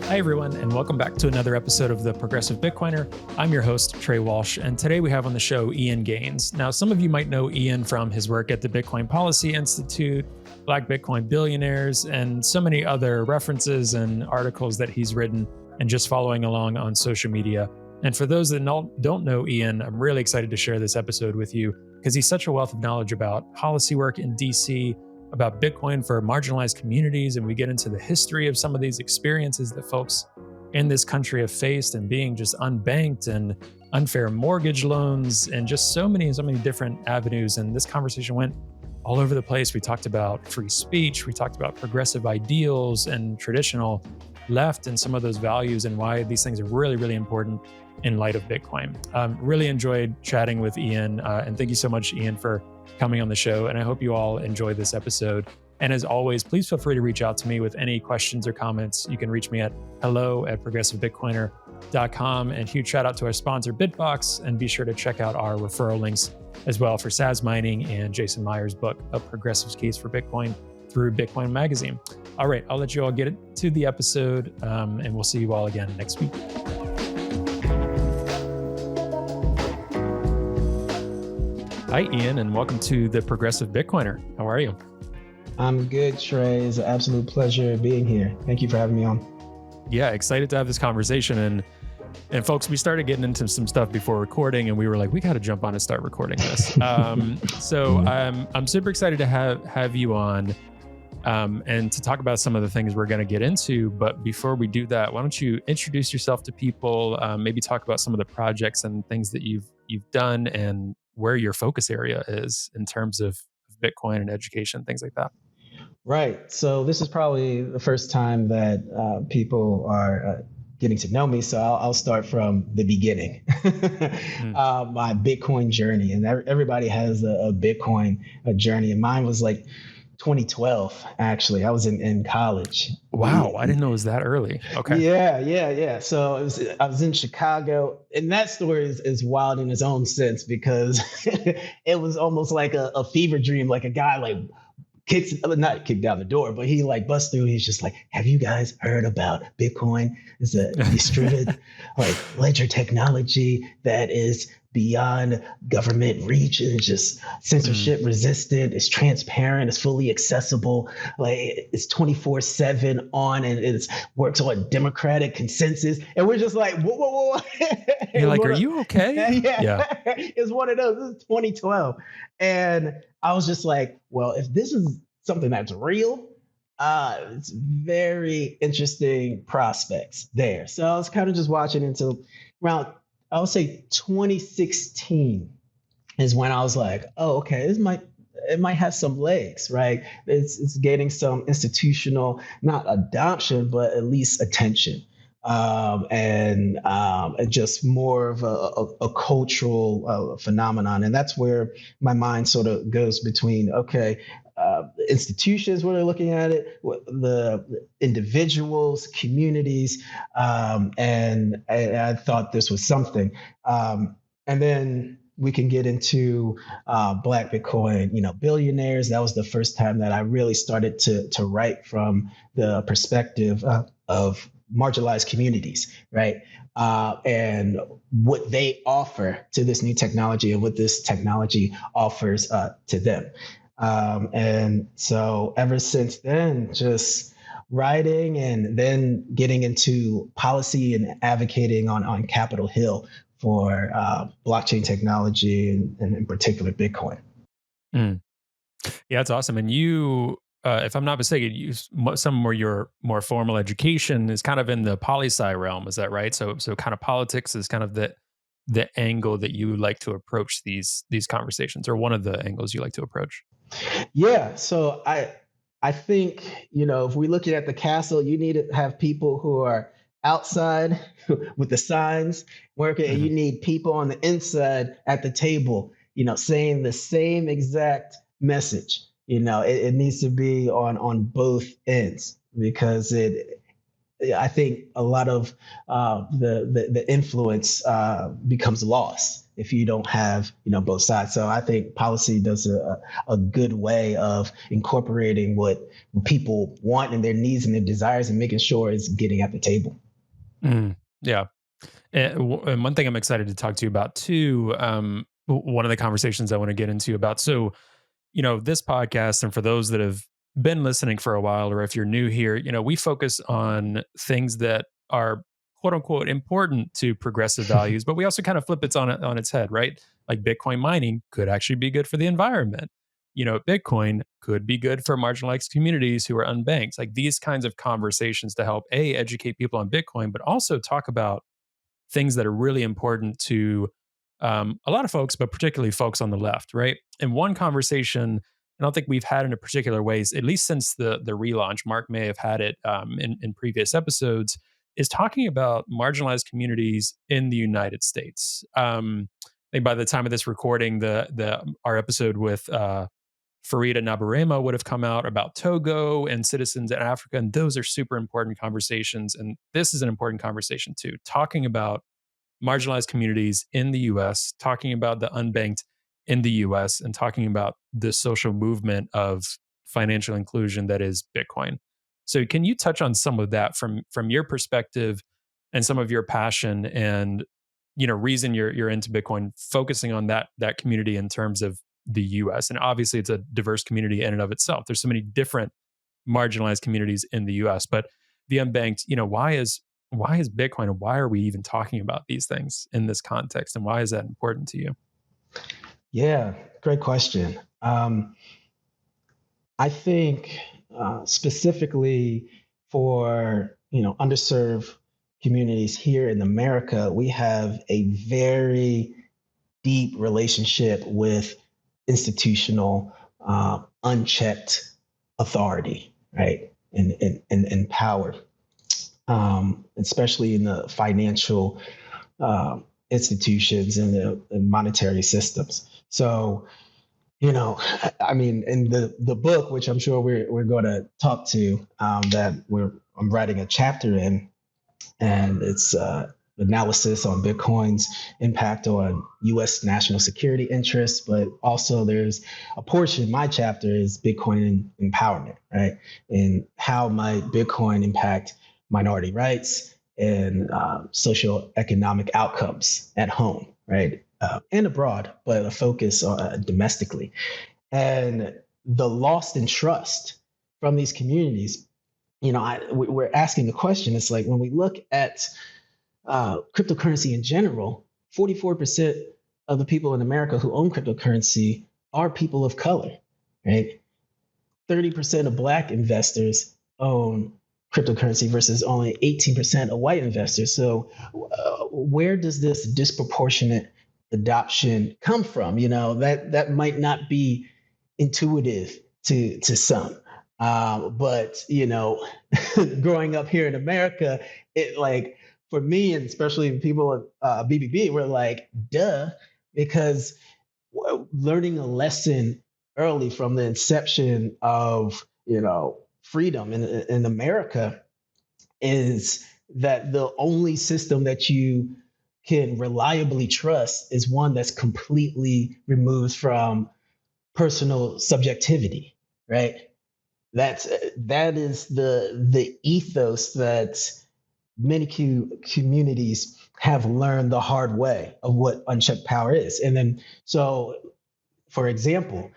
Hi, everyone, and welcome back to another episode of The Progressive Bitcoiner. I'm your host, Trey Walsh, and today we have on the show Ian Gaines. Now, some of you might know Ian from his work at the Bitcoin Policy Institute, Black Bitcoin Billionaires, and so many other references and articles that he's written and just following along on social media. And for those that don't know Ian, I'm really excited to share this episode with you because he's such a wealth of knowledge about policy work in DC, about Bitcoin for marginalized communities, and we get into the history of some of these experiences that folks in this country have faced and being just unbanked and unfair mortgage loans and just so many different avenues. And this conversation went all over the place. We talked about free speech, we talked about progressive ideals and traditional left and some of those values and why these things are really, really important in light of Bitcoin. Really enjoyed chatting with Ian, and thank you so much, Ian, for coming on the show. And I hope you all enjoy this episode. And as always, please feel free to reach out to me with any questions or comments. You can reach me at hello@progressivebitcoiner.com. And huge shout out to our sponsor, Bitbox. And be sure to check out our referral links as well for Saz Mining and Jason Meyer's book, A Progressive's Case for Bitcoin, through Bitcoin Magazine. All right, I'll let you all get to the episode, and we'll see you all again next week. Hi, Ian, and welcome to The Progressive Bitcoiner. How are you? I'm good, Trey. It's an absolute pleasure being here. Thank you for having me on. Yeah, excited to have this conversation. And folks, we started getting into some stuff before recording, and we were like, we got to jump on and start recording this. So I'm super excited to have you on and to talk about some of the things we're going to get into. But before we do that, why don't you introduce yourself to people, maybe talk about some of the projects and things that you've done and where your focus area is in terms of Bitcoin and education, things like that. Right. So this is probably the first time that people are getting to know me. So I'll start from the beginning, my Bitcoin journey. And everybody has a Bitcoin journey. And mine was like 2012, actually. I was in college. Wow. I didn't know it was that early. Okay. Yeah. So I was in Chicago, and that story is wild in its own sense because it was almost like a fever dream, like a guy like not kicked down the door, but he like busts through. He's just like, have you guys heard about Bitcoin? It's a distributed like ledger technology that is beyond government reach, and it's just censorship resistant, it's transparent, it's fully accessible, like it's 24/7 on, and it works on democratic consensus. And we're just like, whoa. You're like, are you okay? Yeah. It's one of those. This is 2012. And I was just like, well, if this is something that's real, it's very interesting prospects there. So I was kind of just watching until around, I would say 2016 is when I was like, oh, okay, it might have some legs, right? It's getting some institutional, not adoption, but at least attention. And just more of a cultural phenomenon. And that's where my mind sort of goes between, okay, institutions, where they're looking at it, the individuals, communities, and I thought this was something. And then we can get into Black Bitcoin, billionaires. That was the first time that I really started to write from the perspective of marginalized communities, right? And what they offer to this new technology and what this technology offers to them. And so ever since then, just writing and then getting into policy and advocating on Capitol Hill for blockchain technology and in particular Bitcoin. Yeah, that's awesome. And you, if I'm not mistaken, some more your more formal education is kind of in the poli-sci realm. Is that right? So kind of politics is kind of the angle that you like to approach these conversations, or one of the angles you like to approach. Yeah. So I think, if we look at the castle, you need to have people who are outside with the signs working, and you need people on the inside at the table, saying the same exact message. It needs to be on both ends, because I think a lot of the influence becomes lost if you don't have, both sides. So I think policy does a good way of incorporating what people want and their needs and their desires and making sure it's getting at the table. Yeah. And one thing I'm excited to talk to you about too, one of the conversations I want to get into about, so, this podcast, and for those that have been listening for a while, or if you're new here, we focus on things that are quote unquote important to progressive values, but we also kind of flip it on its head, right? Like Bitcoin mining could actually be good for the environment. Bitcoin could be good for marginalized communities who are unbanked. Like these kinds of conversations to help educate people on Bitcoin, but also talk about things that are really important to a lot of folks, but particularly folks on the left, right? And one conversation I don't think we've had in a particular ways, at least since the relaunch. Mark may have had it in previous episodes. Is talking about marginalized communities in the United States. I think by the time of this recording, the our episode with Farida Nabarema would have come out about Togo and citizens in Africa, and those are super important conversations. And this is an important conversation too, talking about marginalized communities in the US, talking about the unbanked in the US, and talking about the social movement of financial inclusion that is Bitcoin. So can you touch on some of that from your perspective and some of your passion and reason you're into Bitcoin, focusing on that community in terms of the US? And obviously it's a diverse community in and of itself. There's so many different marginalized communities in the US, but the unbanked, why is Bitcoin, and why are we even talking about these things in this context, and why is that important to you? Yeah, great question. I think specifically for underserved communities here in America, we have a very deep relationship with institutional, unchecked authority, right, and power, especially in the financial institutions and the monetary systems. So, I mean, in the book, which I'm sure we're going to talk to, that I'm writing a chapter in, and it's analysis on Bitcoin's impact on U.S. national security interests, but also there's a portion, my chapter is Bitcoin empowerment, right? And how might Bitcoin impact minority rights and socioeconomic outcomes at home, right? And abroad, but a focus domestically. And the loss in trust from these communities, we're asking the question. It's like when we look at cryptocurrency in general, 44% of the people in America who own cryptocurrency are people of color, right? 30% of Black investors own cryptocurrency versus only 18% of white investors. So where does this disproportionate adoption come from? That might not be intuitive to some. But growing up here in America, it like for me, and especially people at BBB, we're like, duh, because learning a lesson early from the inception of freedom in America is that the only system that you can reliably trust is one that's completely removed from personal subjectivity, right? That is the ethos that many communities have learned the hard way of what unchecked power is. And then, so for example,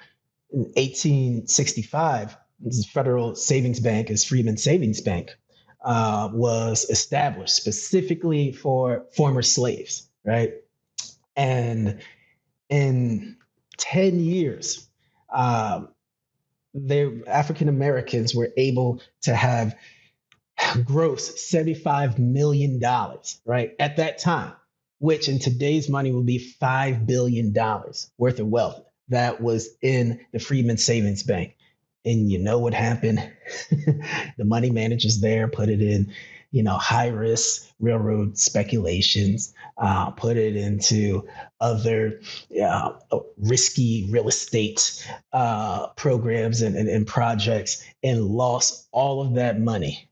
in 1865, the Federal Savings Bank, as Freedman Savings Bank, was established specifically for former slaves, right? And in 10 years, African Americans were able to have gross $75 million, right, at that time, which in today's money would be $5 billion worth of wealth that was in the Freedman Savings Bank. And you know what happened? The money managers there put it in, high risk railroad speculations, put it into other risky real estate programs and projects, and lost all of that money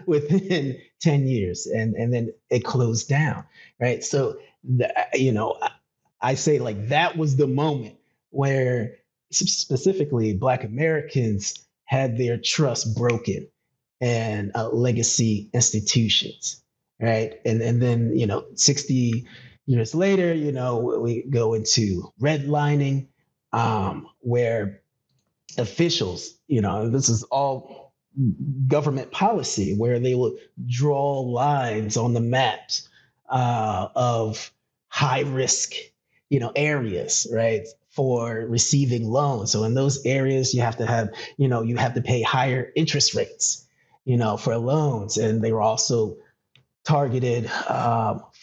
within 10 years. And then it closed down, right? So, I say like that was the moment where specifically Black Americans had their trust broken and legacy institutions, right? And then 60 years later, we go into redlining, where officials, this is all government policy, where they will draw lines on the maps of high risk, areas, right, for receiving loans. So in those areas, you have to have, you have to pay higher interest rates, for loans, and they were also targeted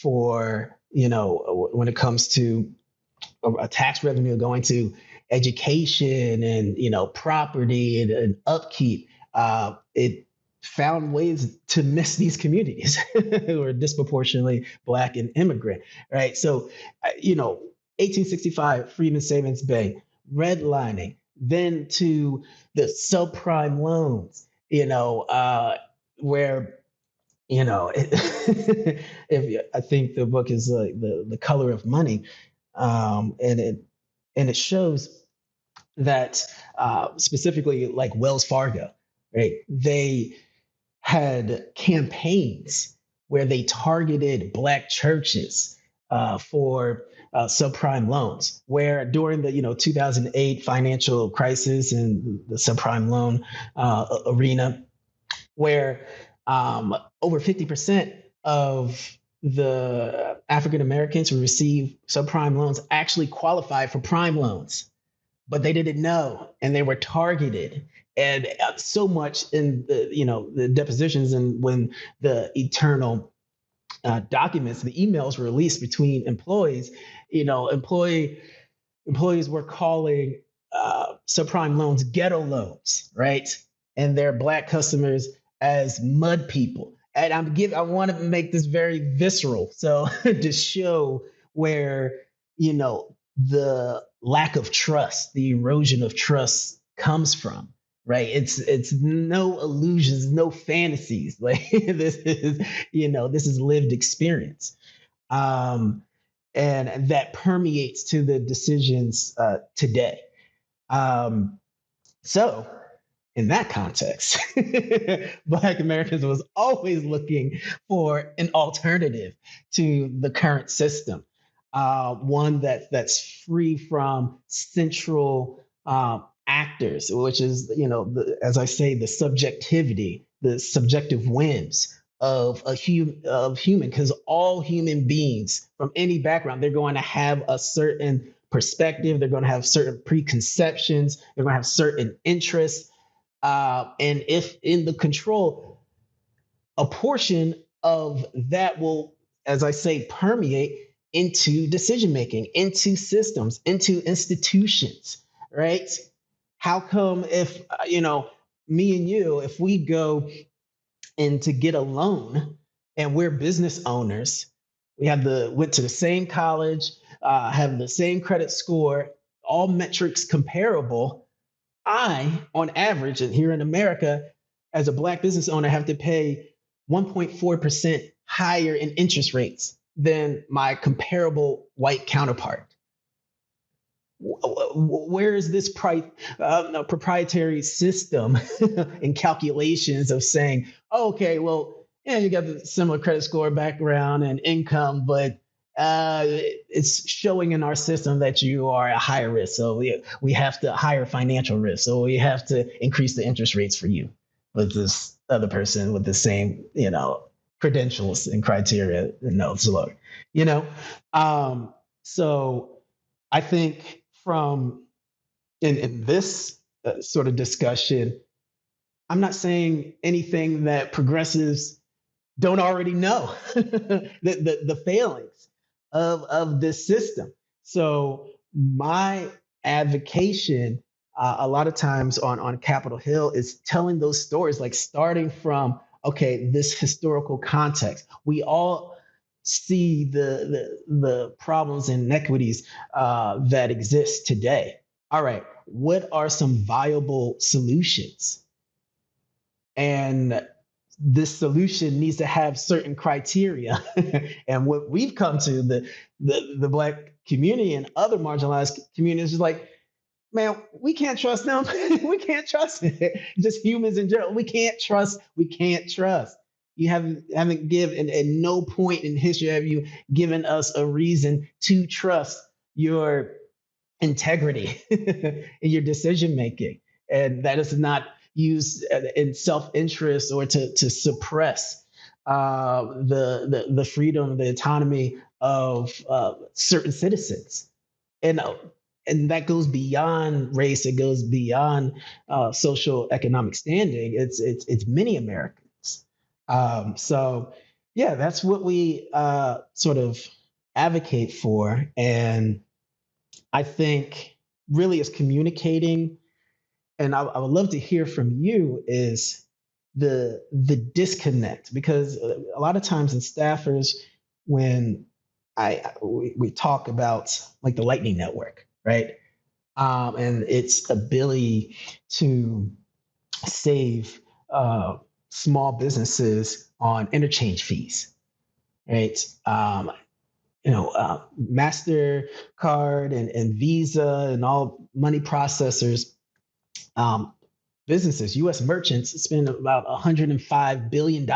for, when it comes to a tax revenue going to education and property and upkeep. It found ways to miss these communities who are disproportionately Black and immigrant, right? So, 1865 Freedmen Savings Bank, redlining, then to the subprime loans, where if I think the book is the color of money, and it shows that specifically like Wells Fargo, right? They had campaigns where they targeted Black churches for subprime loans. Where during the 2008 financial crisis and the subprime loan arena, where over 50% of the African Americans who receive subprime loans actually qualified for prime loans, but they didn't know, and they were targeted. And so much in the depositions, and when the eternal documents, the emails were released between employees, employees were calling subprime loans ghetto loans, right? And their Black customers as mud people. And I want to make this very visceral, so to show where the lack of trust, the erosion of trust comes from, right? It's no illusions, no fantasies. Like this is lived experience, and that permeates to the decisions today. So in that context, Black Americans was always looking for an alternative to the current system, one that's free from central actors, which is, as I say, the subjectivity, the subjective whims of human, because all human beings from any background, they're going to have a certain perspective, they're going to have certain preconceptions, they're going to have certain interests. And if in the control, a portion of that will, as I say, permeate into decision making, into systems, into institutions, right? How come if, me and you, if we go in to get a loan and we're business owners, went to the same college, have the same credit score, all metrics comparable, I, on average, and here in America, as a Black business owner, have to pay 1.4% higher in interest rates than my comparable white counterpart. Where is this proprietary system and calculations of saying, oh, okay, well, yeah, you got the similar credit score background and income, but it's showing in our system that you are at higher risk. So we have to higher financial risk. So we have to increase the interest rates for you. With this other person with the same, credentials and criteria, no, it's lower, So I think from in this sort of discussion, I'm not saying anything that progressives don't already know, the failings of this system. So my advocation a lot of times on Capitol Hill is telling those stories, like starting from, okay, this historical context. We all see the problems and inequities that exist today. All right, what are some viable solutions? And this solution needs to have certain criteria. And what we've come to, the Black community and other marginalized communities is like, man, we can't trust them. We can't trust it. Just humans in general. We can't trust. We can't trust. You haven't given at no point in history have you given us a reason to trust your integrity in your decision making, and that is not used in self-interest or to suppress the freedom, the autonomy of certain citizens. And and that goes beyond race. It goes beyond social economic standing. It's many Americans. So yeah, that's what we sort of advocate for, and I think really is communicating. And I would love to hear from you is the disconnect, because a lot of times in staffers when we talk about like the Lightning Network, right? And its ability to save small businesses on interchange fees, right? MasterCard and Visa and all money processors, um, businesses, U.S. merchants spend about $105 billion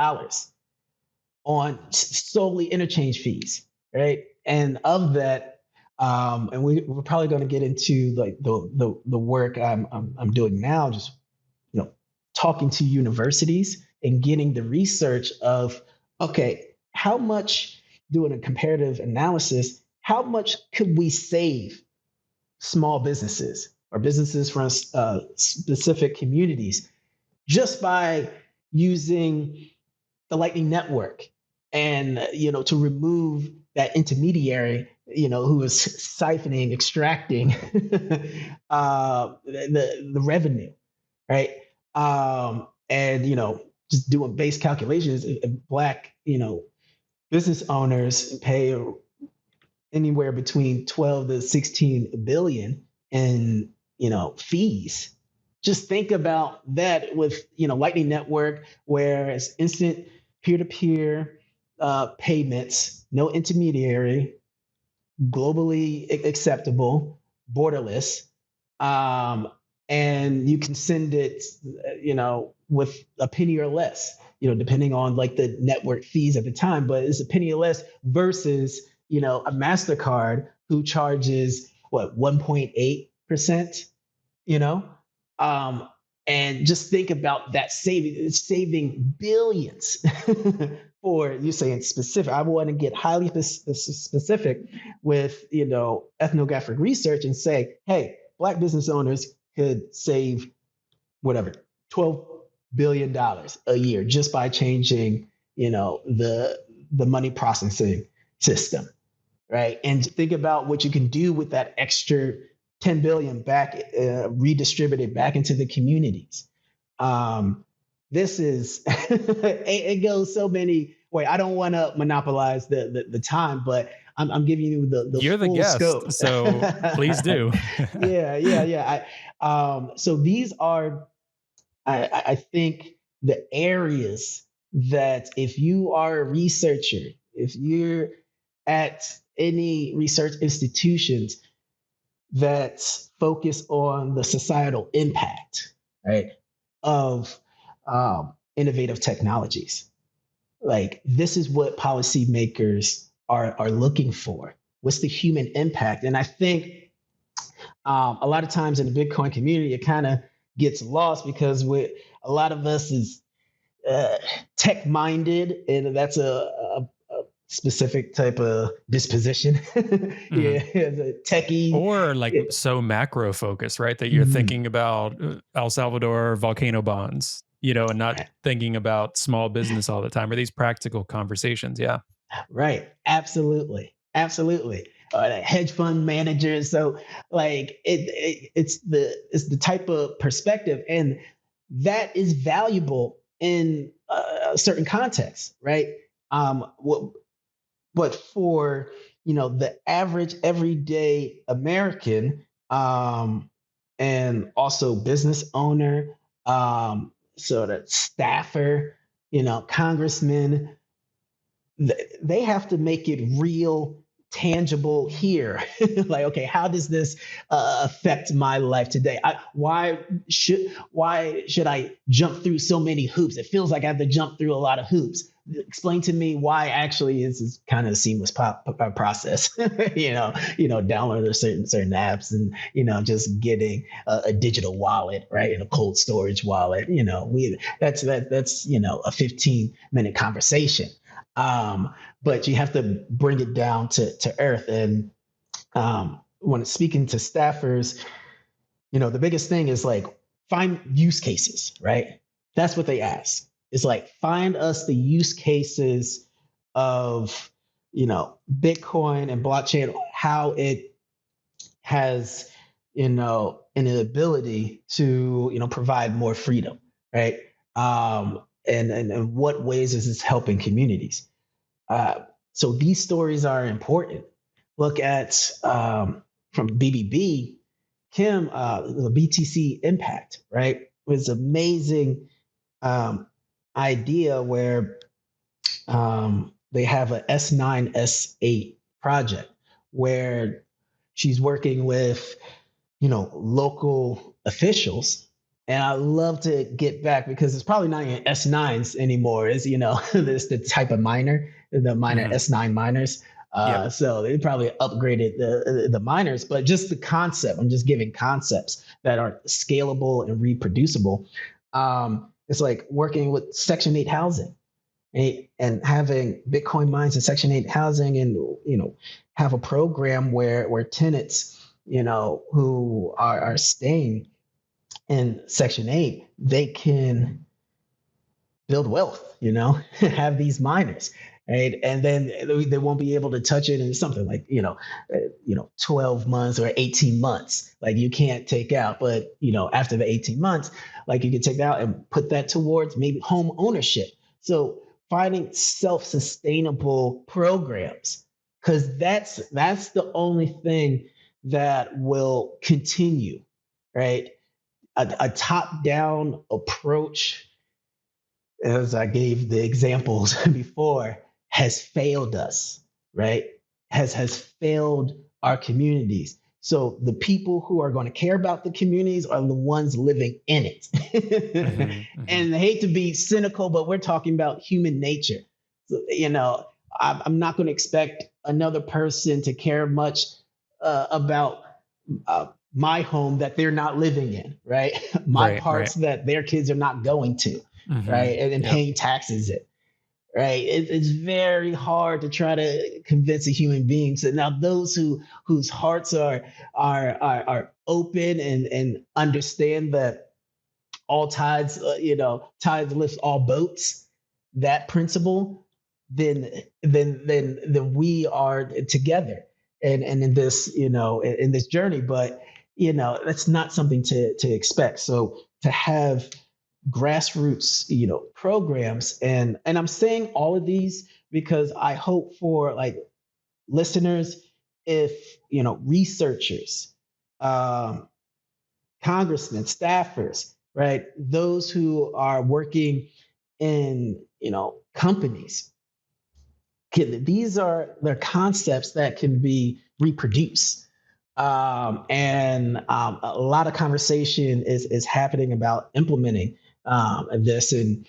on solely interchange fees, right? And of that, and we're probably going to get into like the work I'm doing now, just talking to universities and getting the research of, okay, how much, doing a comparative analysis, how much could we save small businesses or businesses from specific communities just by using the Lightning Network, and to remove that intermediary, who is siphoning, extracting the revenue, right? And just doing base calculations, if Black business owners pay anywhere between 12 to 16 billion in fees. Just think about that with Lightning Network, where it's instant peer-to-peer payments, no intermediary, globally acceptable, borderless, and you can send it with a penny or less, depending on like the network fees at the time, but it's a penny or less versus a MasterCard who charges what, 1.8%, and just think about that saving billions for, you saying specific. I want to get highly specific with ethnographic research and say, hey, Black business owners could save whatever, $12 billion a year just by changing the money processing system, right? And think about what you can do with that extra 10 billion back, redistributed back into the communities. This is it goes so many ways. I don't want to monopolize the time, but I'm giving you the You're the full guest, scope. so please do. Yeah. So these are, I think, the areas that if you are a researcher, if you're at any research institutions that focus on the societal impact, right, of innovative technologies, like this is what policymakers are looking for. What's the human impact? And I think a lot of times in the Bitcoin community, it kind of gets lost because a lot of us is tech minded, and that's a specific type of disposition. Yeah, the techie. Or like so macro focused, right? That you're thinking about El Salvador volcano bonds, and not thinking about small business all the time, or these practical conversations. Yeah. Right. Absolutely. Hedge fund managers. So like it's the type of perspective, and that is valuable in a certain context, right? But for the average everyday American, and also business owner, sort of staffer, congressman, they have to make it real tangible here. Like, okay, how does this affect my life today? Why should I jump through so many hoops? It feels like I have to jump through a lot of hoops. Explain to me why actually is kind of a seamless process. Download certain apps and just getting a digital wallet, right, and a cold storage wallet. That's a 15-minute conversation. But you have to bring it down to earth. And when speaking to staffers, the biggest thing is like find use cases, right? That's what they ask. It's like find us the use cases of Bitcoin and blockchain, how it has an ability to provide more freedom, right? And what ways is this helping communities? So these stories are important. Look at from BBB, Kim, the BTC Impact, right? It was amazing idea where they have a S9, S8 project where she's working with, local officials. And I love to get back because it's probably not even S9s anymore. It's, this the type of miner, the miner S9 miners. So they probably upgraded the miners, but just the concept. I'm just giving concepts that are scalable and reproducible. It's like working with Section 8 housing, right? And having Bitcoin mines in Section 8 housing, and have a program where tenants, who are staying in Section 8, they can build wealth, have these miners, right? And then they won't be able to touch it in something like, 12 months or 18 months. Like you can't take out, but, after the 18 months, like you can take out and put that towards maybe home ownership. So finding self-sustainable programs, because that's the only thing that will continue, right? A top-down approach, as I gave the examples before, has failed us, right? Has failed our communities. So the people who are going to care about the communities are the ones living in it. And I hate to be cynical, but we're talking about human nature. So, I'm not going to expect another person to care much about my home that they're not living in, right? My parts that their kids are not going to, right? And paying taxes in, right? It's very hard to try to convince a human being. So now those whose hearts are open and understand that all tides, tides lift all boats, that principle, then we are together and in this, in this journey. But that's not something to expect. So to have grassroots, programs, and I'm saying all of these because I hope for like listeners, if researchers, congressmen, staffers, right, those who are working in companies, these are their concepts that can be reproduced. And a lot of conversation is happening about implementing this, and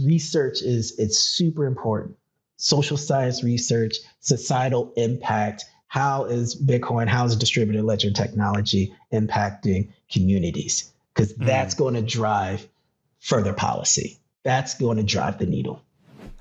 research it's super important. Social science research, societal impact. How is Bitcoin, how is distributed ledger technology impacting communities? Because that's going to drive further policy. That's going to drive the needle.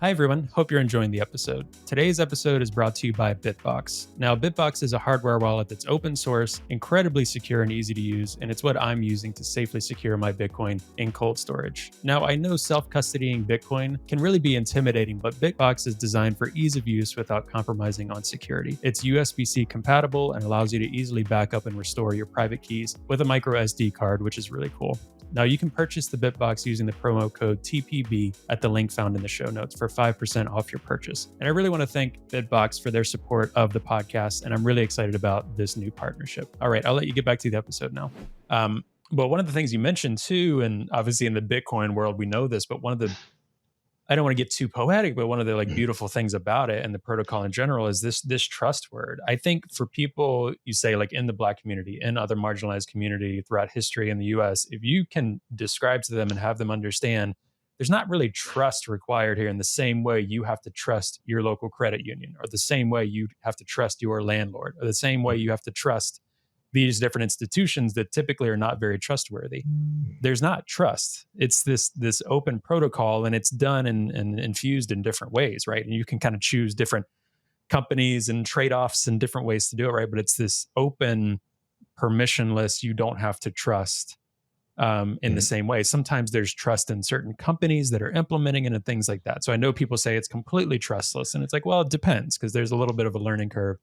Hi everyone, hope you're enjoying the episode. Today's episode is brought to you by Bitbox. Now, Bitbox is a hardware wallet that's open source, incredibly secure and easy to use, and it's what I'm using to safely secure my Bitcoin in cold storage. Now, I know self-custodying Bitcoin can really be intimidating, but Bitbox is designed for ease of use without compromising on security. It's USB-C compatible and allows you to easily back up and restore your private keys with a micro SD card, which is really cool. Now, you can purchase the Bitbox using the promo code TPB at the link found in the show notes for 5% off your purchase. And I really want to thank Bitbox for their support of the podcast, and I'm really excited about this new partnership. All right, I'll let you get back to the episode now. But one of the things you mentioned too, and obviously in the Bitcoin world, we know this, but one of the I don't want to get too poetic, but one of the like beautiful things about it and the protocol in general is this trust word. I think for people, you say like in the Black community and other marginalized community throughout history in the US, if you can describe to them and have them understand there's not really trust required here in the same way you have to trust your local credit union, or the same way you have to trust your landlord, or the same way you have to trust these different institutions that typically are not very trustworthy. There's not trust. It's this open protocol, and it's done and infused in different ways, right? And you can kind of choose different companies and trade-offs and different ways to do it, right? But it's this open, permissionless, you don't have to trust in the same way. Sometimes there's trust in certain companies that are implementing it and things like that. So I know people say it's completely trustless, and it's like, well, it depends, because there's a little bit of a learning curve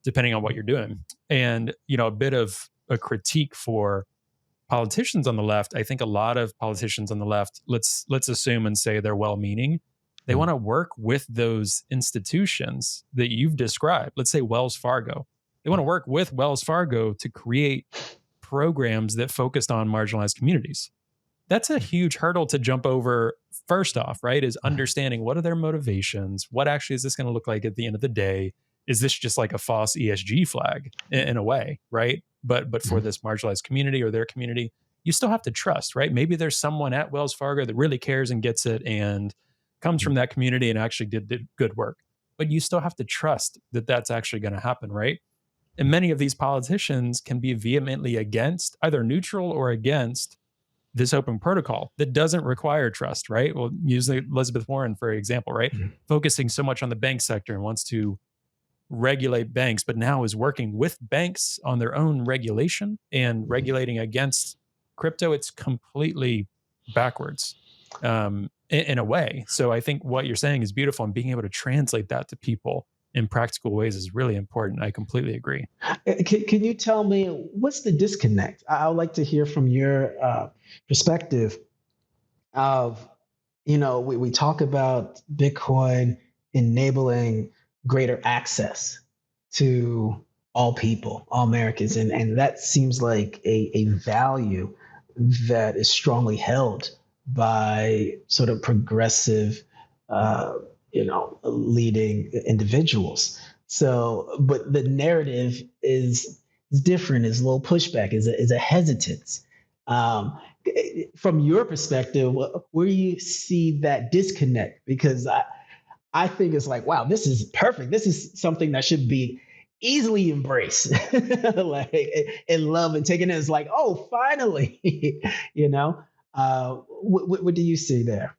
depending on what you're doing. And, a bit of a critique for politicians on the left. I think a lot of politicians on the left, let's assume and say they're well-meaning. They want to work with those institutions that you've described. Let's say Wells Fargo. They want to work with Wells Fargo to create programs that focused on marginalized communities. That's a huge hurdle to jump over. First off, right, is understanding what are their motivations? What actually is this going to look like at the end of the day? Is this just like a false ESG flag in a way, right? But for this marginalized community or their community, you still have to trust, right? Maybe there's someone at Wells Fargo that really cares and gets it and comes from that community and actually did good work. But you still have to trust that that's actually going to happen, right? And many of these politicians can be vehemently against, either neutral or against, this open protocol that doesn't require trust, right? Well, use Elizabeth Warren, for example, right? Focusing so much on the bank sector and wants to regulate banks, but now is working with banks on their own regulation and regulating against crypto. It's completely backwards in a way. So I think what you're saying is beautiful, and being able to translate that to people in practical ways is really important. I completely agree. Can you tell me what's the disconnect? I would like to hear from your perspective of, we talk about Bitcoin enabling greater access to all people, all Americans, and that seems like a value that is strongly held by sort of progressive, leading individuals. So, but the narrative is different, is a little pushback, is a hesitance. From your perspective, where do you see that disconnect? Because I think it's like, wow, this is perfect. This is something that should be easily embraced, like and love and taken as like, oh, finally, what do you see there?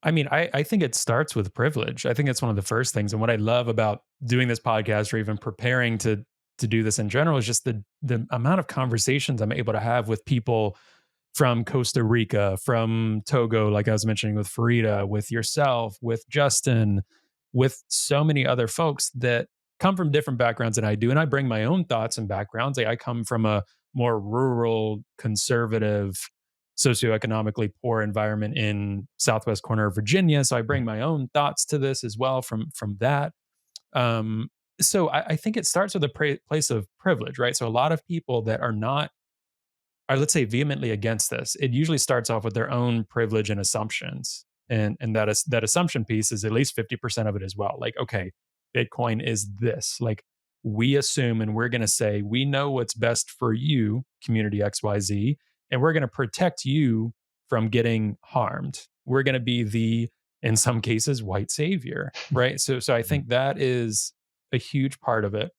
I mean, I think it starts with privilege. I think it's one of the first things. And what I love about doing this podcast, or even preparing to do this in general, is just the amount of conversations I'm able to have with people from Costa Rica, from Togo, like I was mentioning with Farida, with yourself, with Justin, with so many other folks that come from different backgrounds than I do. And I bring my own thoughts and backgrounds. Like I come from a more rural, conservative, socioeconomically poor environment in southwest corner of Virginia. So I bring my own thoughts to this as well from that. So I think it starts with a place of privilege, right? So a lot of people that are not, or let's say vehemently against this, it usually starts off with their own privilege and assumptions. And that is that assumption piece is at least 50% of it as well. Like, okay, Bitcoin is this. Like we assume and we're gonna say, we know what's best for you, community XYZ, and we're gonna protect you from getting harmed. We're gonna be the, in some cases, white savior. Right. So I think that is a huge part of it,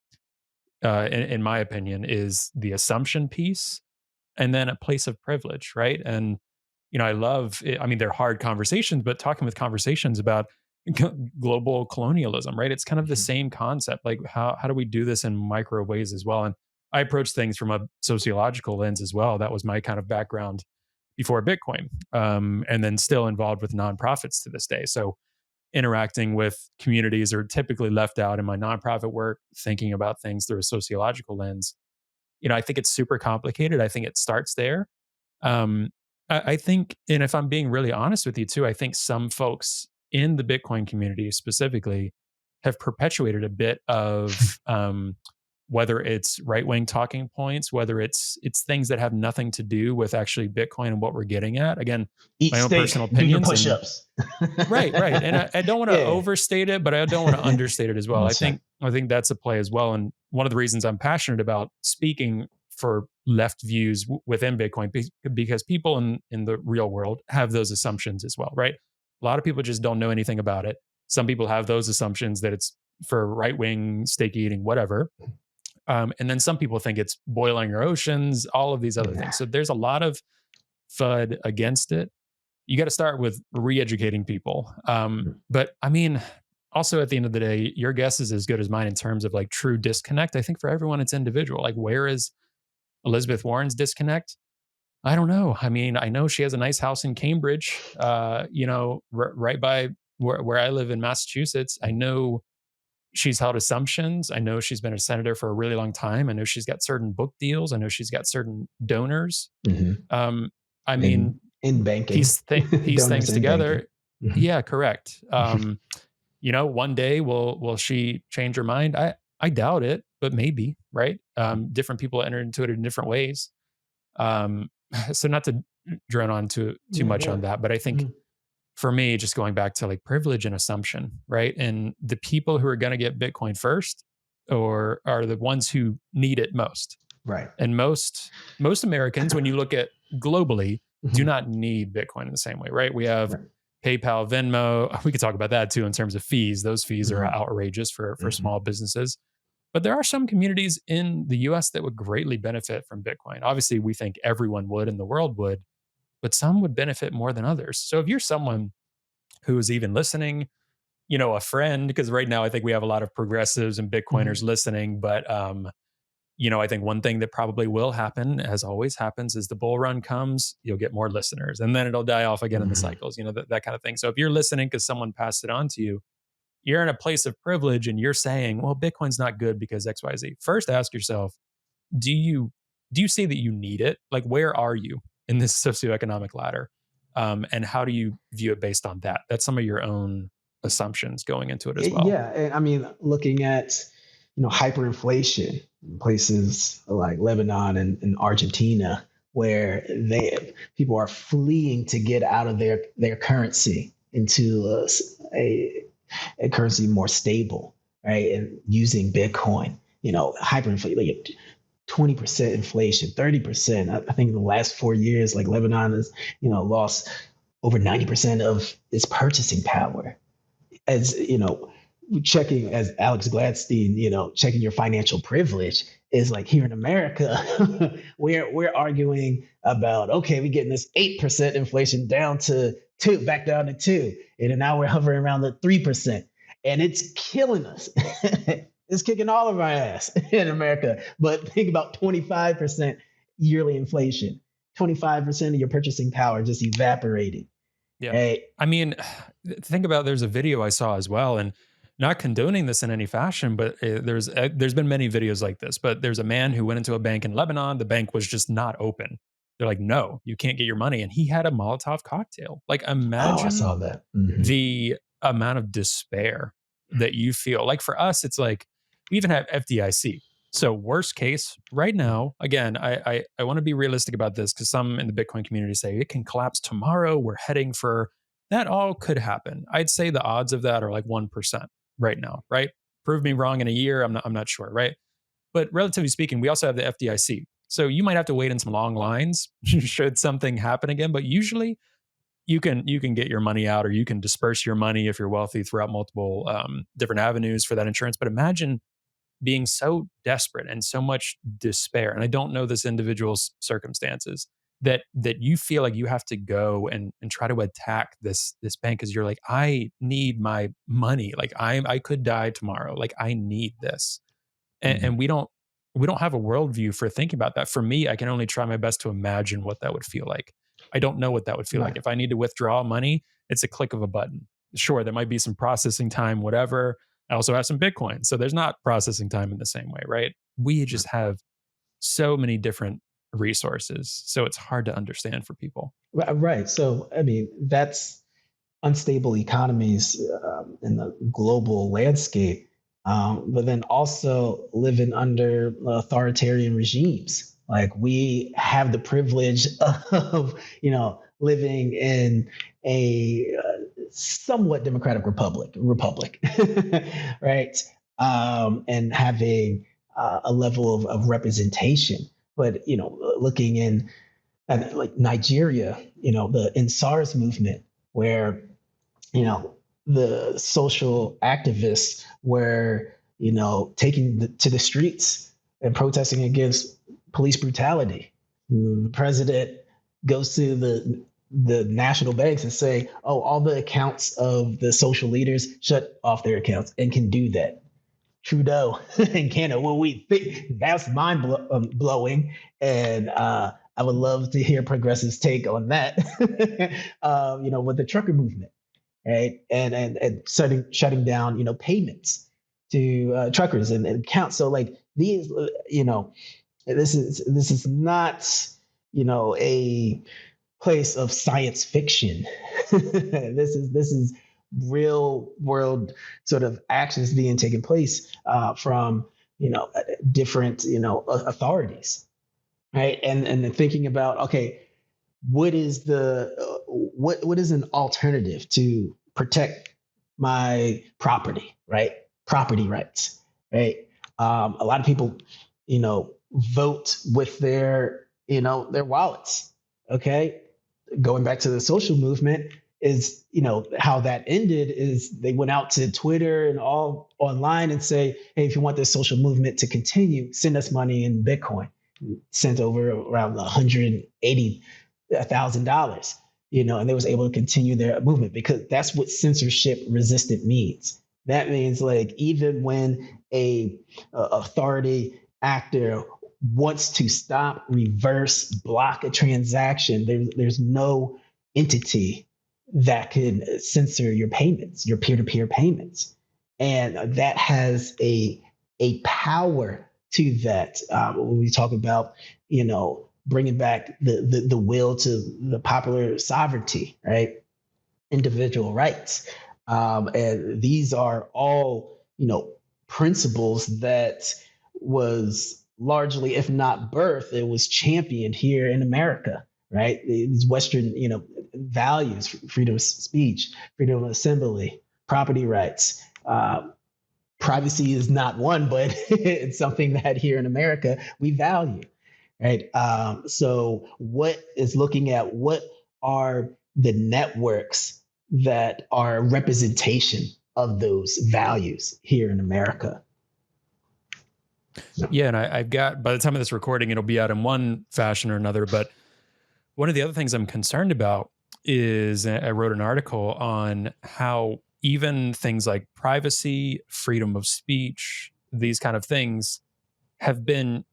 in my opinion, is the assumption piece, and then a place of privilege, right? And I love it. I mean, they're hard conversations, but talking with conversations about global colonialism, right? It's kind of the same concept. Like how do we do this in micro ways as well? And I approach things from a sociological lens as well. That was my kind of background before Bitcoin, and then still involved with nonprofits to this day. So interacting with communities are typically left out in my nonprofit work, thinking about things through a sociological lens. I think it's super complicated. I think it starts there. Um, I think, and if I'm being really honest with you too, I think some folks in the Bitcoin community specifically have perpetuated a bit of whether it's right-wing talking points, whether it's things that have nothing to do with actually Bitcoin and what we're getting at. Again, Eat my own steak, personal do your opinions and push-ups. right. And I don't want to Yeah. overstate it, but I don't want to understate it as well. That's right. I think that's a play as well. And one of the reasons I'm passionate about speaking for left views within Bitcoin, because people in the real world have those assumptions as well, right? A lot of people just don't know anything about it. Some people have those assumptions that it's for right wing, steak eating, whatever. And then some people think it's boiling your oceans, all of these other Yeah. things. So there's a lot of FUD against it. You got to start with re-educating people. But I mean, also at the end of the day, your guess is as good as mine in terms of like true disconnect. I think for everyone, it's individual. Like, where is Elizabeth Warren's disconnect? I don't know. I mean, I know she has a nice house in Cambridge, right by where I live in Massachusetts. I know she's held assumptions. I know she's been a senator for a really long time. I know she's got certain book deals. I know she's got certain donors. Mm-hmm. Um, I mean, In banking, piece donors things in banking. together. Yeah, correct. One day will she change her mind? I doubt it, but maybe, right? Different people enter into it in different ways. So not to drone on too Yeah, much yeah. on that, but I think Mhm. for me, just going back to like privilege and assumption, right? And the people who are going to get Bitcoin first, or are the ones who need it most. Right. And most Americans, when you look at globally, do Mhm. not need Bitcoin in the same way, right? We have Right. PayPal, Venmo. We could talk about that too in terms of fees. Those fees are Mhm. outrageous for Mhm. small businesses. But there are some communities in the US that would greatly benefit from Bitcoin. Obviously, we think everyone would and the world would, but some would benefit more than others. So if you're someone who is even listening, a friend, because right now I think we have a lot of progressives and Bitcoiners Mhm. listening, but I think one thing that probably will happen, as always happens, is the bull run comes, you'll get more listeners, and then it'll die off again in the Mhm. cycles, that kind of thing. So if you're listening because someone passed it on to you, you're in a place of privilege and you're saying, well, Bitcoin's not good because XYZ. First, ask yourself, do you see that you need it? Like, where are you in this socioeconomic ladder? And how do you view it based on that? That's some of your own assumptions going into it as well. Yeah, and I mean, looking at hyperinflation in places like Lebanon and Argentina, where people are fleeing to get out of their currency into a currency more stable, right? And using Bitcoin, hyperinflation, like 20% inflation, 30%. I think in the last 4 years, like Lebanon has, lost over 90% of its purchasing power. As checking, as Alex Gladstein, checking your financial privilege is like here in America, we're arguing about, okay, we're getting this 8% inflation down to back down to 2, and then now we're hovering around the 3%, and it's killing us. It's kicking all of our ass in America. But think about 25% yearly inflation, 25% of your purchasing power just evaporating. Yeah. Hey, I mean, think about, there's a video I saw as well, and not condoning this in any fashion, but there's been many videos like this, but there's a man who went into a bank in Lebanon. The bank was just not open. They're like, no, you can't get your money. And he had a Molotov cocktail. Like, oh, I imagine saw that. Mm-hmm. the amount of despair that you feel. Like, for us, it's like we even have FDIC. So worst case, right now, again, I want to be realistic about this, because some in the Bitcoin community say it can collapse tomorrow. We're heading for that. All could happen. I'd say the odds of that are like 1% right now, right? Prove me wrong in a year. I'm not sure, right? But relatively speaking, we also have the FDIC. So you might have to wait in some long lines should something happen again. But usually you can get your money out, or you can disperse your money if you're wealthy throughout multiple different avenues for that insurance. But imagine being so desperate and so much despair, and I don't know this individual's circumstances, that you feel like you have to go and try to attack this bank, because you're like, I need my money. Like, I could die tomorrow. Like, I need this. And we don't have a worldview for thinking about that. For me, I can only try my best to imagine what that would feel like. I don't know what that would feel like. Right. If I need to withdraw money, it's a click of a button. Sure, there might be some processing time, whatever. I also have some Bitcoin, so there's not processing time in the same way, right? We just have so many different resources, so it's hard to understand for people. Right. So, I mean, that's unstable economies in the global landscape. but then also living under authoritarian regimes. Like we have the privilege of, living in a somewhat democratic republic, right? And having a level of representation. But looking in at like Nigeria, the NSARS movement, where the social activists were taking to the streets and protesting against police brutality. The president goes to the national banks and say, "Oh, all the accounts of the social leaders shut off their accounts," and can do that. Trudeau and Canada. Well, we think that's blowing, and I would love to hear progressives' take on that. With the trucker movement, right, and shutting down, payments to truckers and accounts. So like these, this is not, a place of science fiction. This is real world sort of actions being taken place from different authorities, right? And then thinking about, okay, what is what is an alternative to protect my property, right? Property rights, right? A lot of people vote with their their wallets. Okay, going back to the social movement, is how that ended is they went out to Twitter and all online and say, hey, if you want this social movement to continue, send us money in Bitcoin. Sent over around $180,000, and they was able to continue their movement, because that's what censorship resistant means. That means like even when a authority actor wants to stop, reverse, block a transaction, there's no entity that can censor your payments, your peer-to-peer payments. And that has a power to that. When we talk about, bringing back the will to the popular sovereignty, right? Individual rights. And these are all, principles that was largely, if not birthed, it was championed here in America, right? These Western, values: freedom of speech, freedom of assembly, property rights. Privacy is not one, but it's something that here in America we value, right? So what is looking at what are the networks that are a representation of those values here in America? Yeah, and I've got, by the time of this recording, it'll be out in one fashion or another. But one of the other things I'm concerned about is I wrote an article on how even things like privacy, freedom of speech, these kind of things have been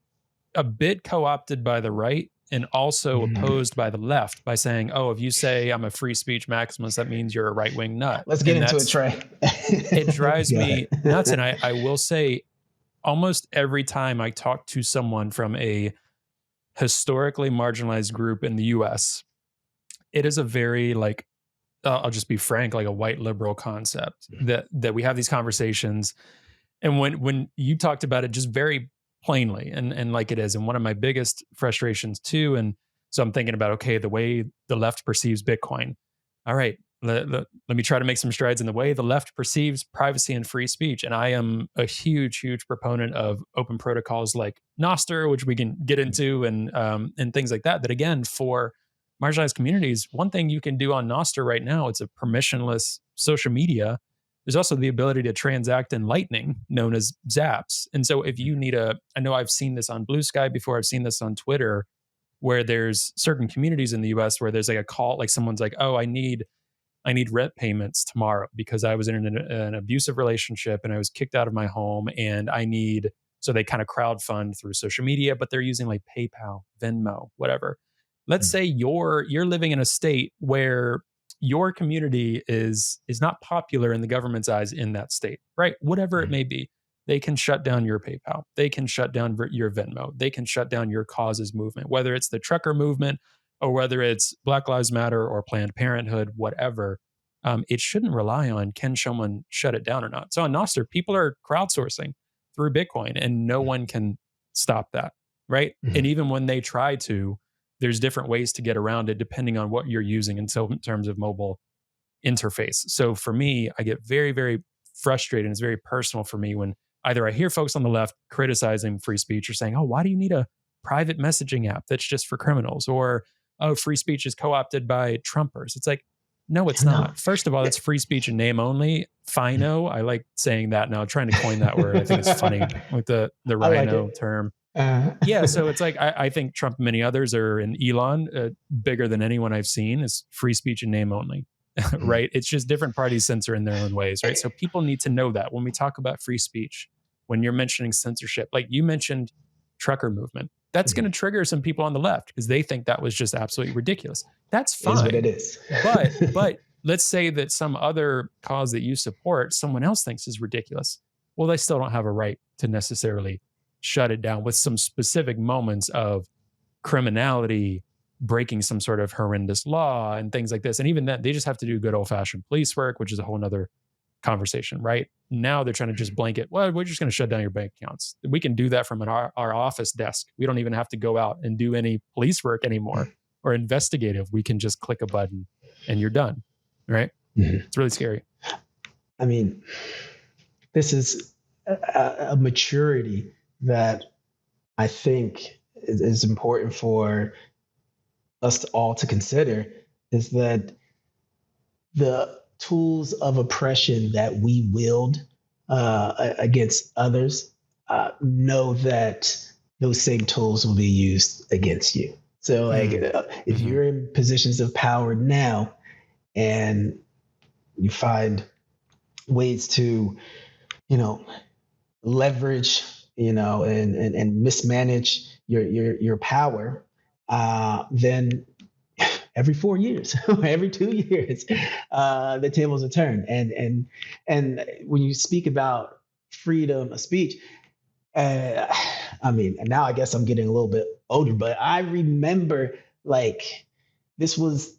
a bit co-opted by the right and also opposed by the left by saying, oh, if you say I'm a free speech maximalist, that means you're a right-wing nut. Let's get into it, Trey. It drives me nuts. And I will say, almost every time I talk to someone from a historically marginalized group in the US, it is a very like, I'll just be frank, like a white liberal concept that we have these conversations. And when you talked about it just very plainly and like it is, and one of my biggest frustrations too. And so I'm thinking about, okay, the way the left perceives Bitcoin. All right, let me try to make some strides in the way the left perceives privacy and free speech. And I am a huge, huge proponent of open protocols like Nostr, which we can get into, and things like that. That again, for marginalized communities, one thing you can do on Nostr right now, it's a permissionless social media. There's also the ability to transact in Lightning, known as Zaps. And so if you need I know I've seen this on Blue Sky before, I've seen this on Twitter, where there's certain communities in the US where there's like a call, like someone's like, oh, I need rent payments tomorrow because I was in an abusive relationship and I was kicked out of my home and so they kind of crowdfund through social media, but they're using like PayPal, Venmo, whatever. Let's say you're living in a state where your community is not popular in the government's eyes in that state, right? Whatever it may be. They can shut down your PayPal. They can shut down your Venmo. They can shut down your causes movement, whether it's the trucker movement or whether it's Black Lives Matter or Planned Parenthood, whatever. it shouldn't rely on can someone shut it down or not. So on Nostr, people are crowdsourcing through Bitcoin and no one can stop that, right? Mhm. And even when they try to, there's different ways to get around it depending on what you're using in terms of mobile interface. So for me, I get very, very frustrated. It's very personal for me when either I hear folks on the left criticizing free speech or saying, oh, why do you need a private messaging app that's just for criminals? Or, oh, free speech is co opted by Trumpers. It's like, no, it's No. not. First of all, it's free speech in name only. Fino. I like saying that now, trying to coin that word. I think it's funny with the I like rhino it. term. Yeah, so it's like I think Trump and many others are, and Elon, bigger than anyone I've seen, is free speech in name only. Right? It's just different parties censor in their own ways, right? So people need to know that when we talk about free speech, when you're mentioning censorship, like you mentioned trucker movement, that's going to trigger some people on the left because they think that was just absolutely ridiculous. That's Is what it fine. is. But let's say that some other cause that you support, someone else thinks is ridiculous. Well, they still don't have a right to necessarily shut it down with some specific moments of criminality, breaking some sort of horrendous law and things like this. And even then, they just have to do good old fashioned police work, which is a whole nother conversation, right? Now they're trying to just blanket, well, we're just going to shut down your bank accounts. We can do that from our office desk. We don't even have to go out and do any police work anymore or investigative. We can just click a button and you're done, right? It's really scary. I mean, this is a maturity that I think is important for us all to consider, is that the tools of oppression that we wield against others, know that those same tools will be used against you. So, like, if you're in positions of power now and you find ways to, leverage, and mismanage your power, then every 4 years, every 2 years, the tables are turned. And when you speak about freedom of speech, I mean, and now I guess I'm getting a little bit older, but I remember, like, this was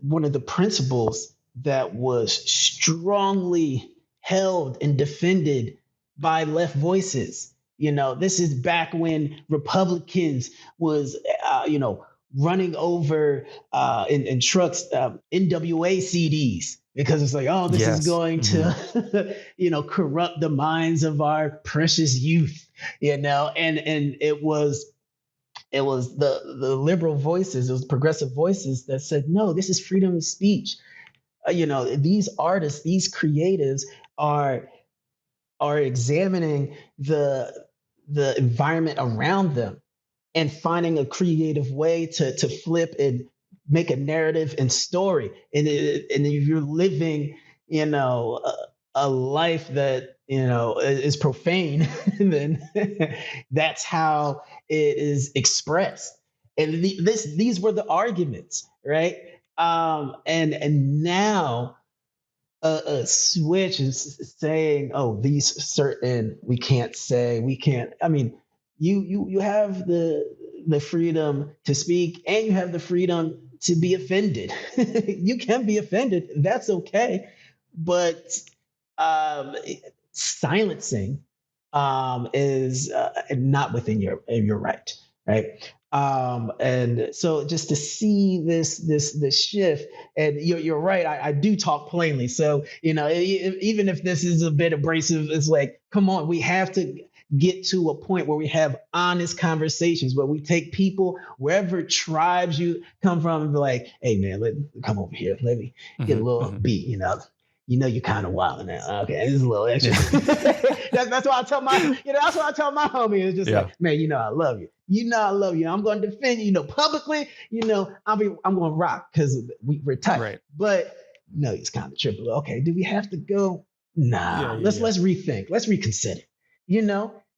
one of the principles that was strongly held and defended by left voices. This is back when Republicans was, running over in trucks, NWA CDs, because it's like, oh, this is going to, corrupt the minds of our precious youth, and it was the liberal voices, it was progressive voices that said, no, this is freedom of speech. These artists, these creatives are examining the environment around them and finding a creative way to flip and make a narrative and story. And if you're living, a life that, is profane, then that's how it is expressed. And these were the arguments, right? And now a switch is saying, oh, these certain we can't say, we can't. I mean, you have the freedom to speak, and you have the freedom to be offended. You can be offended, that's okay, but silencing is not within your right, right? And so just to see this shift, and you're right, I do talk plainly. So even if this is a bit abrasive, it's like, come on, we have to get to a point where we have honest conversations, where we take people wherever tribes you come from and be like, hey man, come over here, let me get a little beat, you're kind of wild now. Okay, this is a little extra. That's why I tell my, that's why I tell my homie. It's just like, man, I love you. I love you. I'm going to defend you. Publicly. I'm going to rock because we're tight. Right. But no, it's kind of triple. Okay, do we have to go? Nah. Let's rethink. Let's reconsider.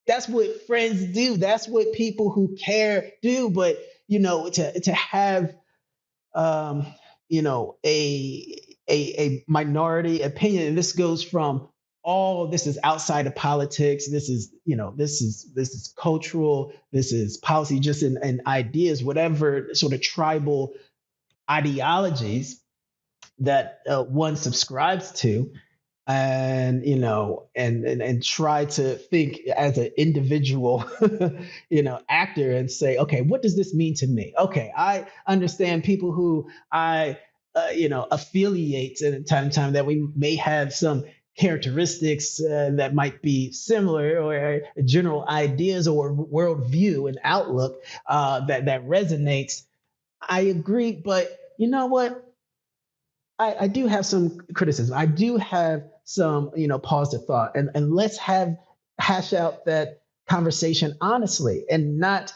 That's what friends do. That's what people who care do. But to have a minority opinion, and this goes from this is outside of politics, this is this is cultural, this is policy, just in ideas, whatever sort of tribal ideologies, that one subscribes to, and and try to think as an individual actor and say, okay, what does this mean to me? Okay, I understand people who I affiliate in time to time, that we may have some characteristics that might be similar, or general ideas or worldview and outlook that resonates. I agree, but you know what? I do have some criticism. I do have some, positive thought, and let's hash out that conversation honestly, and not,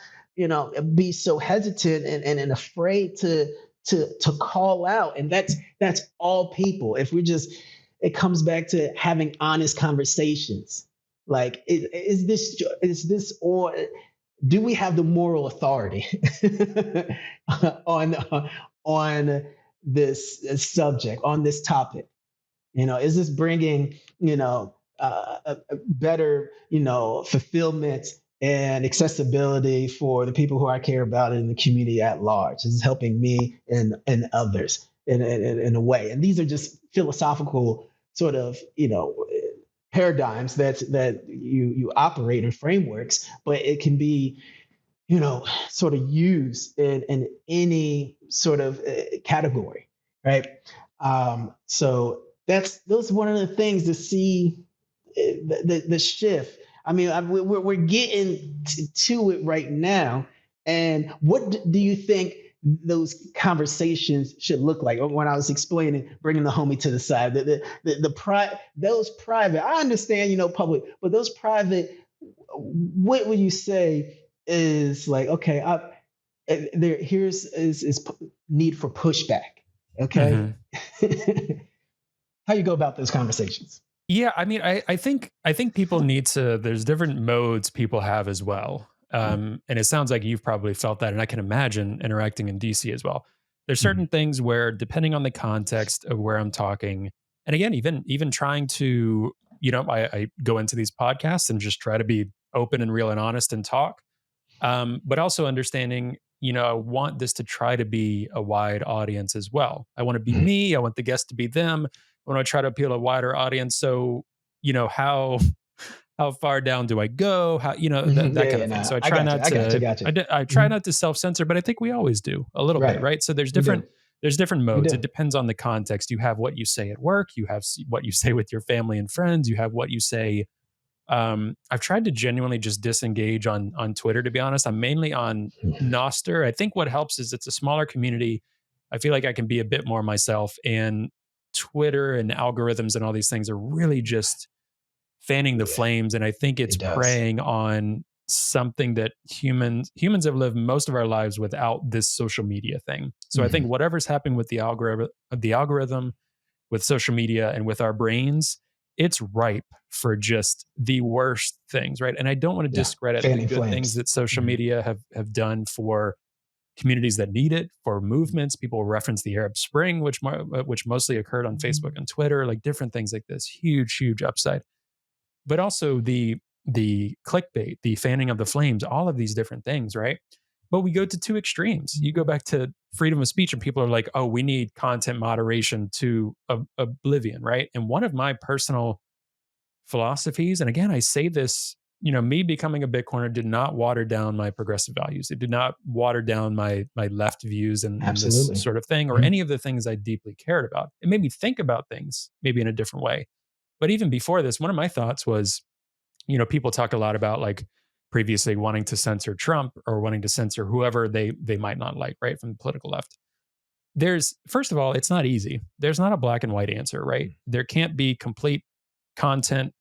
be so hesitant and afraid to call out. And that's all people. If we just, it comes back to having honest conversations. Like, is this, or do we have the moral authority on on this subject, on this topic? Is this bringing a better fulfillment and accessibility for the people who I care about in the community at large? Is this helping me and others in a way? And these are just philosophical sort of paradigms that you operate in, frameworks, but it can be sort of used in any sort of category, right? So those are one of the things to see the shift. I mean, we're getting to it right now. And what do you think those conversations should look like? When I was explaining, bringing the homie to the side, those private, I understand, public, but those private, what would you say is like, okay, here's is need for pushback. Okay. Mhm. How you go about those conversations? Yeah, I mean, I think people need to. There's different modes people have as well, and it sounds like you've probably felt that, and I can imagine interacting in DC as well. There's Mhm. certain things where, depending on the context of where I'm talking, and again, even trying to, I go into these podcasts and just try to be open and real and honest and talk, but also understanding, I want this to try to be a wide audience as well. I want to be Mhm. me. I want the guest to be them. I want to try to appeal to a wider audience. So, how how far down do I go? How, that Mhm. Yeah, that kind yeah, of thing. nah, So I got you. I got you. I got you. I try Mhm. not to self censor, but I think we always do a little bit, Right. right? So We do. there's different We modes. It do. depends on the context. You have what you say at work. You have what you say with your family and friends. You have what you say. I've tried to genuinely just disengage on Twitter, to be honest. I'm mainly on Mhm. Noster. I think what helps is it's a smaller community. I feel like I can be a bit more myself, and Twitter and algorithms and all these things are really just fanning the Yeah, flames. And I think it's it does. preying on something that humans have lived most of our lives without this social media thing. So I think Mhm. whatever's happening with the algorithm with social media and with our brains, it's ripe for just the worst things, right? And I don't want to Yeah, discredit the fanning good things flames. that social Mhm. media have done for communities that need it, for movements. People reference the Arab Spring, which mostly occurred on Facebook and Twitter, like different things like this. Huge upside, but also the clickbait, the fanning of the flames, all of these different things, right? But we go to two extremes. You go back to freedom of speech, and people are like, "Oh, we need content moderation to oblivion," right? And one of my personal philosophies, and again, I say this, me becoming a Bitcoiner did not water down my progressive values. It did not water down my left views and this Absolutely. sort of thing, or Mhm. any of the things I deeply cared about. It made me think about things maybe in a different way. But even before this, one of my thoughts was, people talk a lot about, like, previously wanting to censor Trump or wanting to censor whoever they might not like, right, from the political left. There's, first of all, it's not easy. There's not a black and white answer, right? There can't be complete content,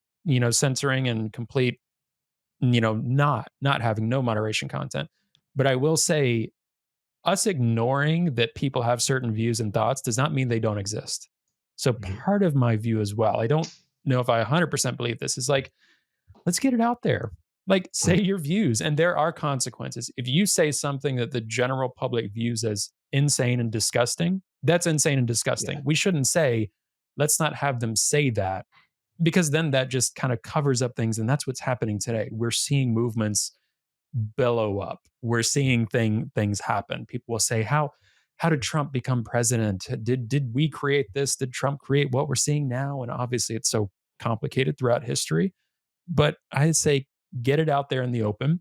censoring, and complete, not having no moderation content. But I will say, us ignoring that people have certain views and thoughts does not mean they don't exist. So Mhm. part of my view as well, I don't know if I 100% believe this, is like, let's get it out there. Like, say your views, and there are consequences. If you say something that the general public views as insane and disgusting, that's insane and Yeah. disgusting. We shouldn't say, let's not have them say that, because then that just kind of covers up things. And that's what's happening today. We're seeing movements billow up. We're seeing things happen. People will say, how did Trump become president? Did we create this? Did Trump create what we're seeing now? And obviously, it's so complicated throughout history. But I'd say get it out there in the open.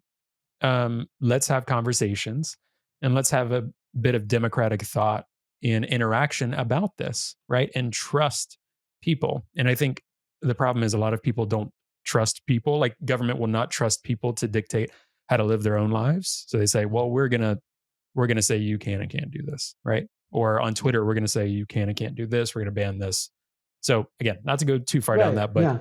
Let's have conversations, and let's have a bit of democratic thought and interaction about this, right? And trust people. And I think the problem is a lot of people don't trust people. Like government will not trust people to dictate how to live their own lives. So they say, well, we're gonna say you can and can't do this, right? Or on Twitter, we're gonna say you can and can't do this. We're gonna ban this. So again, not to go too far down Right. that, but Yeah.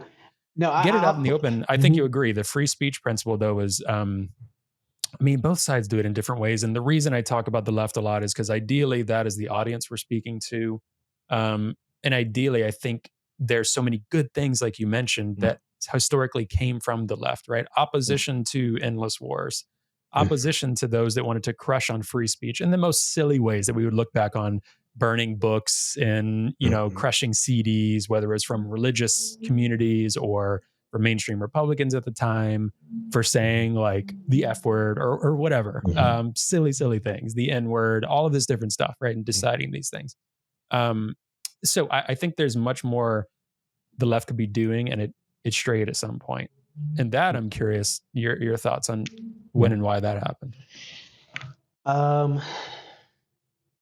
No, get it out in the open. I think you agree. The free speech principle, though, is I mean, both sides do it in different ways. And the reason I talk about the left a lot is because ideally that is the audience we're speaking to. And ideally, I think there's so many good things, like you mentioned, that historically came from the left, right? Opposition to endless wars, opposition to those that wanted to crush on free speech in the most silly ways that we would look back on, burning books and, crushing CDs, whether it's from religious communities or from mainstream Republicans at the time, for saying like the F word or whatever, silly things, the N word, all of this different stuff, right? And deciding these things. So I think there's much more the left could be doing, and it strayed at some point. And that I'm curious your thoughts on when and why that happened.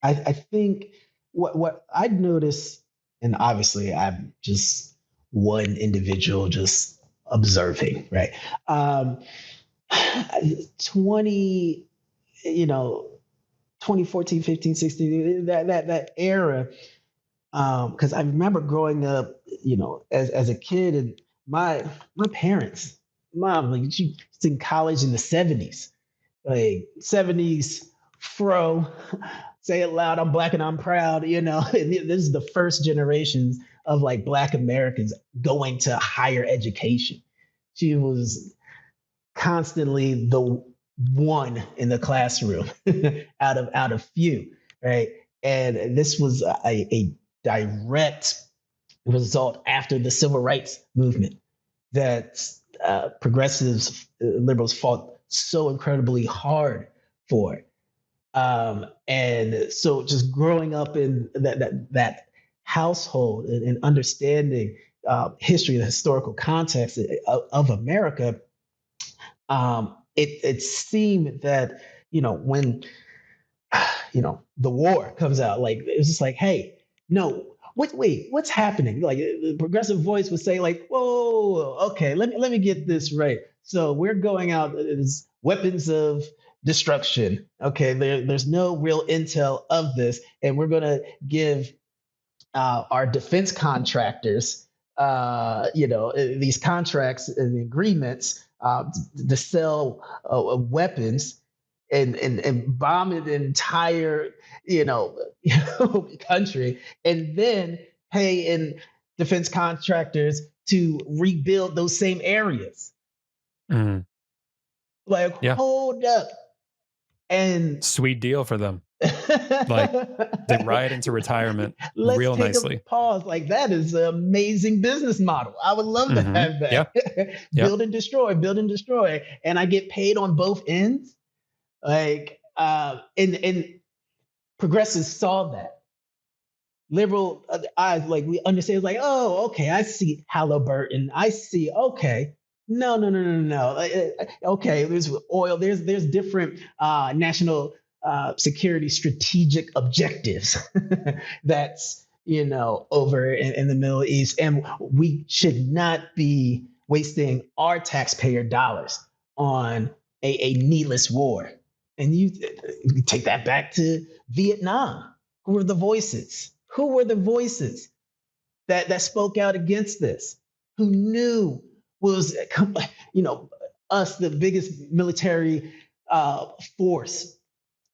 I think what I'd notice, and obviously I'm just one individual just observing, right? 20, 2014, 15, 16, that era. Because I remember growing up, as a kid, and my parents, mom, like she was in college in the 70s, like 70s fro, say it loud, I'm Black and I'm proud, and this is the first generations of like Black Americans going to higher education. She was constantly the one in the classroom out of few, right? And this was a direct result after the civil rights movement that progressives, liberals fought so incredibly hard for. And so just growing up in that household and understanding history, the historical context of America, it seemed that, when, the war comes out, like, it's just like, hey, no, wait, what's happening? Like the progressive voice would say like, whoa, okay, let me get this right. So we're going out as weapons of destruction. Okay, there's no real intel of this, and we're going to give our defense contractors, these contracts and agreements to sell weapons and bomb an entire, country, and then pay in defense contractors to rebuild those same areas. Mm. Like, Yeah. hold up. And sweet deal for them. Like they ride into retirement let's real take nicely. a pause. Like that is an amazing business model. I would love to have that. Yep. Build and destroy, and I get paid on both ends. Like, and progressives saw that. Liberal eyes, like we understand, like, oh, okay, I see Halliburton. I see, okay. No. Okay, there's oil. There's different national security strategic objectives that's over in the Middle East, and we should not be wasting our taxpayer dollars on a needless war. And you take that back to Vietnam. Who were the voices? Who were the voices that spoke out against this? Who knew was, us, the biggest military force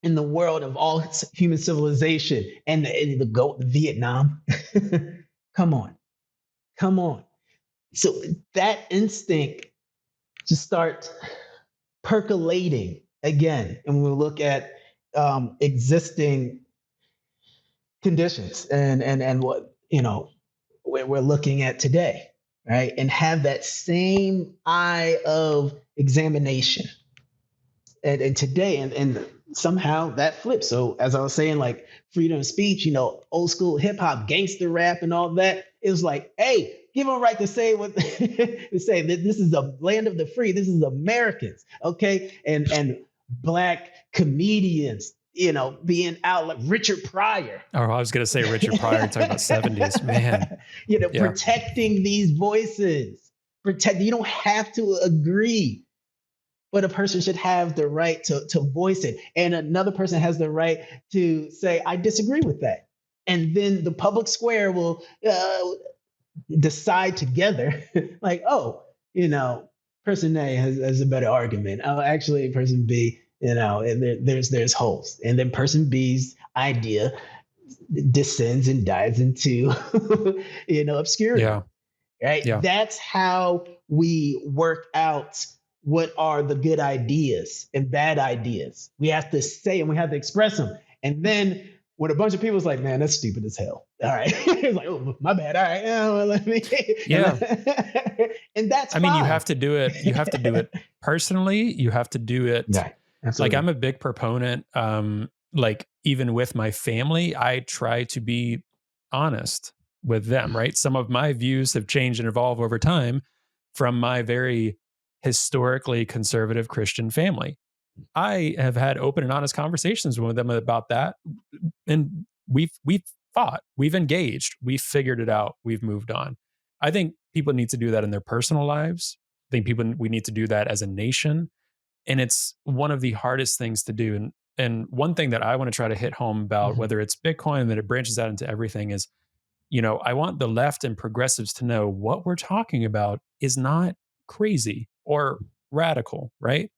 in the world of all human civilization, and the go Vietnam? Come on. So that instinct to start percolating again, and when we look at existing conditions and what we're looking at today, right? And have that same eye of examination. And today, and somehow that flips. So as I was saying, like freedom of speech, old school hip hop, gangster rap, and all that, it was like, hey, give them a right to say what to say that this is a land of the free. This is Americans, okay? And black comedians, being out like Richard Pryor. Oh, I was going to say Richard Pryor talking about 70s, man. Yeah. Protecting these voices. You don't have to agree, but a person should have the right to voice it. And another person has the right to say, I disagree with that. And then the public square will decide together, like, oh, person A has a better argument. Oh, actually, person B, and there's holes. And then person B's idea descends and dives into, obscurity. Yeah. Right. Yeah. That's how we work out what are the good ideas and bad ideas. We have to say and we have to express them. And then when a bunch of people's like, man, that's stupid as hell. All right. It's like, oh, my bad. All right. Well, let me. Yeah. And that's I mean, you have to do it. You have to do it personally. You have to do it. Yeah, absolutely. Like I'm a big proponent. Like even with my family, I try to be honest with them, right? Some of my views have changed and evolved over time from my very historically conservative Christian family. I have had open and honest conversations with them about that. And we've fought, we've engaged, we've figured it out, we've moved on. I think people need to do that in their personal lives. I think we need to do that as a nation. And it's one of the hardest things to do. And one thing that I want to try to hit home about, whether it's Bitcoin, that it branches out into everything, is, I want the left and progressives to know what we're talking about is not crazy or radical, right?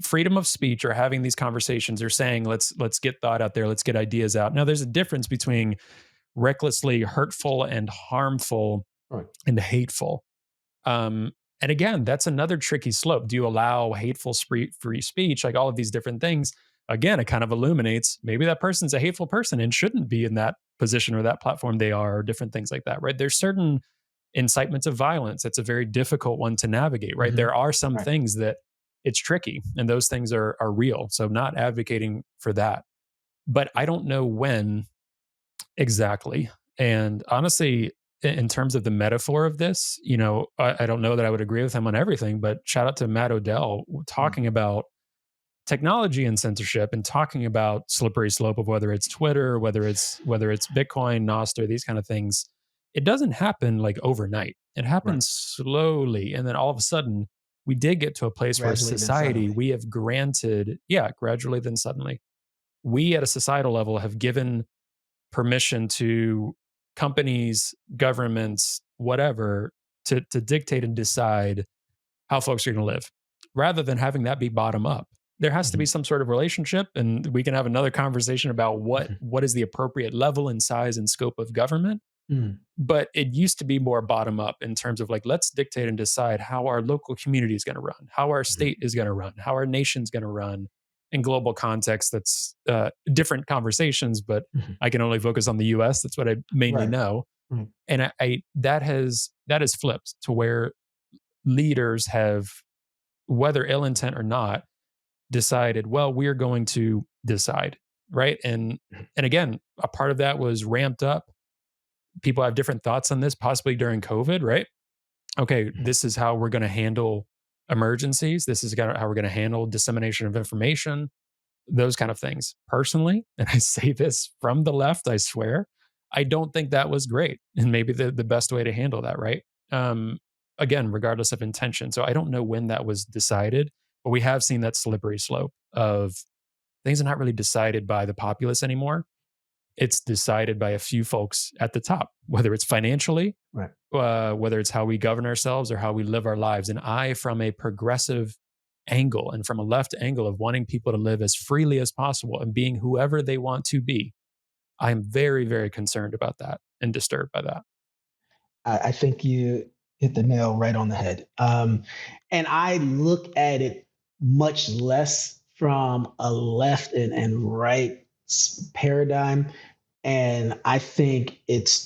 Freedom of speech or having these conversations or saying, let's get thought out there, let's get ideas out. Now, there's a difference between recklessly hurtful and harmful and hateful. And again, that's another tricky slope. Do you allow hateful free speech, like all of these different things? Again, it kind of illuminates maybe that person's a hateful person and shouldn't be in that position or that platform they are, or different things like that, right? There's certain incitements of violence. It's a very difficult one to navigate, right? There are some things that it's tricky, and those things are real. So I'm not advocating for that, but I don't know when exactly. And honestly, in terms of the metaphor of this, I don't know that I would agree with him on everything, but shout out to Matt Odell talking about technology and censorship and talking about slippery slope of whether it's Twitter, whether it's Bitcoin, Nostr, these kind of things. It doesn't happen like overnight. It happens slowly. And then all of a sudden we did get to a place where society, we have granted, gradually then suddenly, we at a societal level have given permission to companies, governments, whatever, to dictate and decide how folks are going to live, rather than having that be bottom up. There has to be some sort of relationship, and we can have another conversation about what is the appropriate level and size and scope of government. But it used to be more bottom up in terms of like, let's dictate and decide how our local community is going to run, how our state is going to run, how our nation's going to run. In global context, that's different conversations, but I can only focus on the US. That's what I mainly know. And that has flipped to where leaders have, whether ill intent or not, decided, well, we're going to decide, right? And again, a part of that was ramped up. People have different thoughts on this, possibly during COVID, right? Okay, this is how we're going to handle emergencies. This is how we're going to handle dissemination of information, those kind of things. Personally, and I say this from the left, I swear, I don't think that was great, and maybe the best way to handle that, right? Again, regardless of intention. So I don't know when that was decided, but we have seen that slippery slope of things are not really decided by the populace anymore. It's decided by a few folks at the top, whether it's financially, whether it's how we govern ourselves or how we live our lives. And I, from a progressive angle and from a left angle of wanting people to live as freely as possible and being whoever they want to be, I'm very, very concerned about that and disturbed by that. I think you hit the nail right on the head. And I look at it much less from a left and right paradigm. And I think it's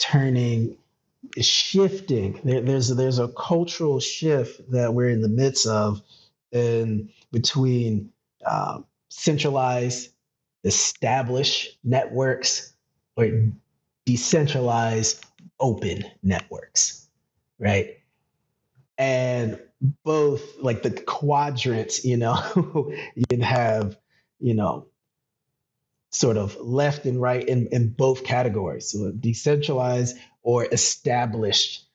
shifting. There's a cultural shift that we're in the midst of, in between centralized, established networks or decentralized, open networks, right? And both like the quadrants, you can have, you know, sort of left and right in both categories. So decentralized or established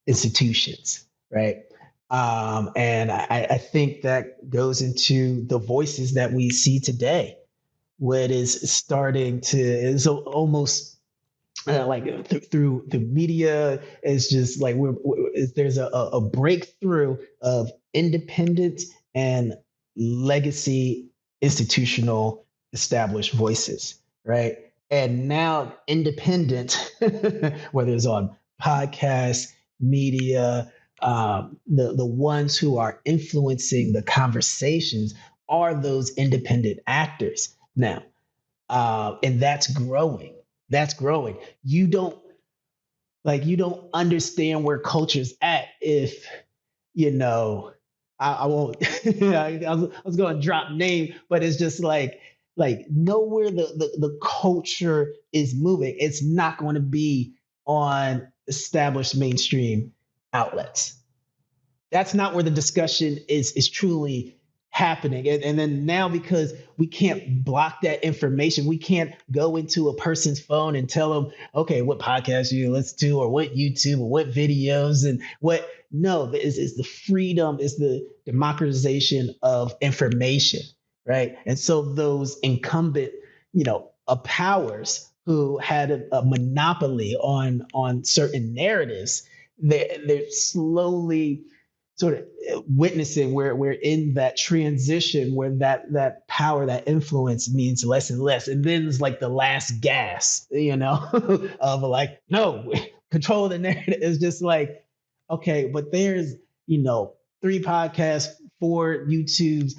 institutions, right? And I think that goes into the voices that we see today. What is starting to is almost like through the media is just like there's a breakthrough of independent and legacy institutional established voices, right? And now independent, whether it's on podcasts, media, the ones who are influencing the conversations are those independent actors now, and that's growing. That's growing. You don't understand where culture's at if you know. I won't. I was going to drop name, but it's just like nowhere the culture is moving. It's not going to be on established mainstream outlets. That's not where the discussion is truly happening. And then now, because we can't block that information, we can't go into a person's phone and tell them, okay, what podcast you listen to, or what YouTube, or what videos, and what. No, is the freedom, is the democratization of information, right? And so those incumbent, powers who had a monopoly on certain narratives, they're slowly sort of witnessing where we're in that transition where that power, that influence means less and less. And then it's like the last gasp, of like, no, control the narrative. Is just like, okay, but there's, 3 podcasts, 4 YouTubes,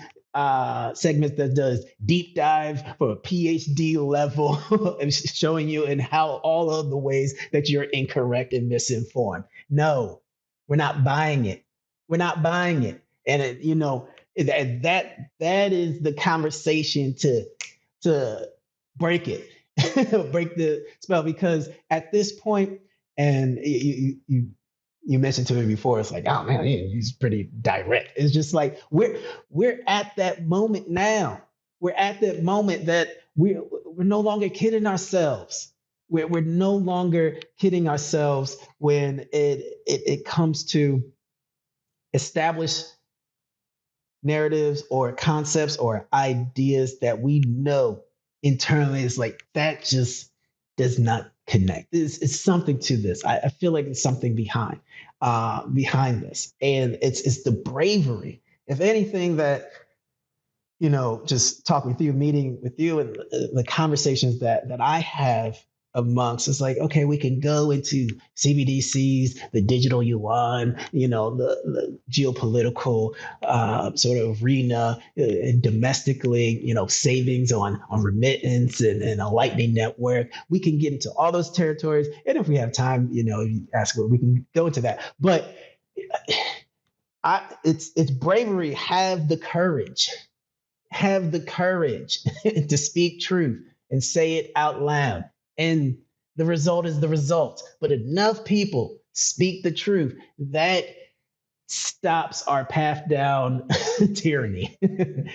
segments that does deep dive for a PhD level and showing you in how all of the ways that you're incorrect and misinformed. No, we're not buying it. We're not buying it. And that is the conversation to break it, break the spell. Because at this point, and you mentioned to me before, it's like, oh man, he's pretty direct. It's just like we're at that moment now. We're at that moment that we're no longer kidding ourselves. We're no longer kidding ourselves when it comes to established narratives or concepts or ideas that we know internally is like, that just does not connect. It's something to this. I feel like it's something behind this, and it's the bravery, if anything, that just talking with you, meeting with you, and the conversations that I have amongst, it's like, okay, we can go into CBDCs, the digital yuan, the geopolitical sort of arena, domestically, savings on remittance and a lightning network. We can get into all those territories, and if we have time, you ask, we can go into that. But it's bravery. Have the courage to speak truth and say it out loud. And the result is the result. But enough people speak the truth, that stops our path down tyranny. The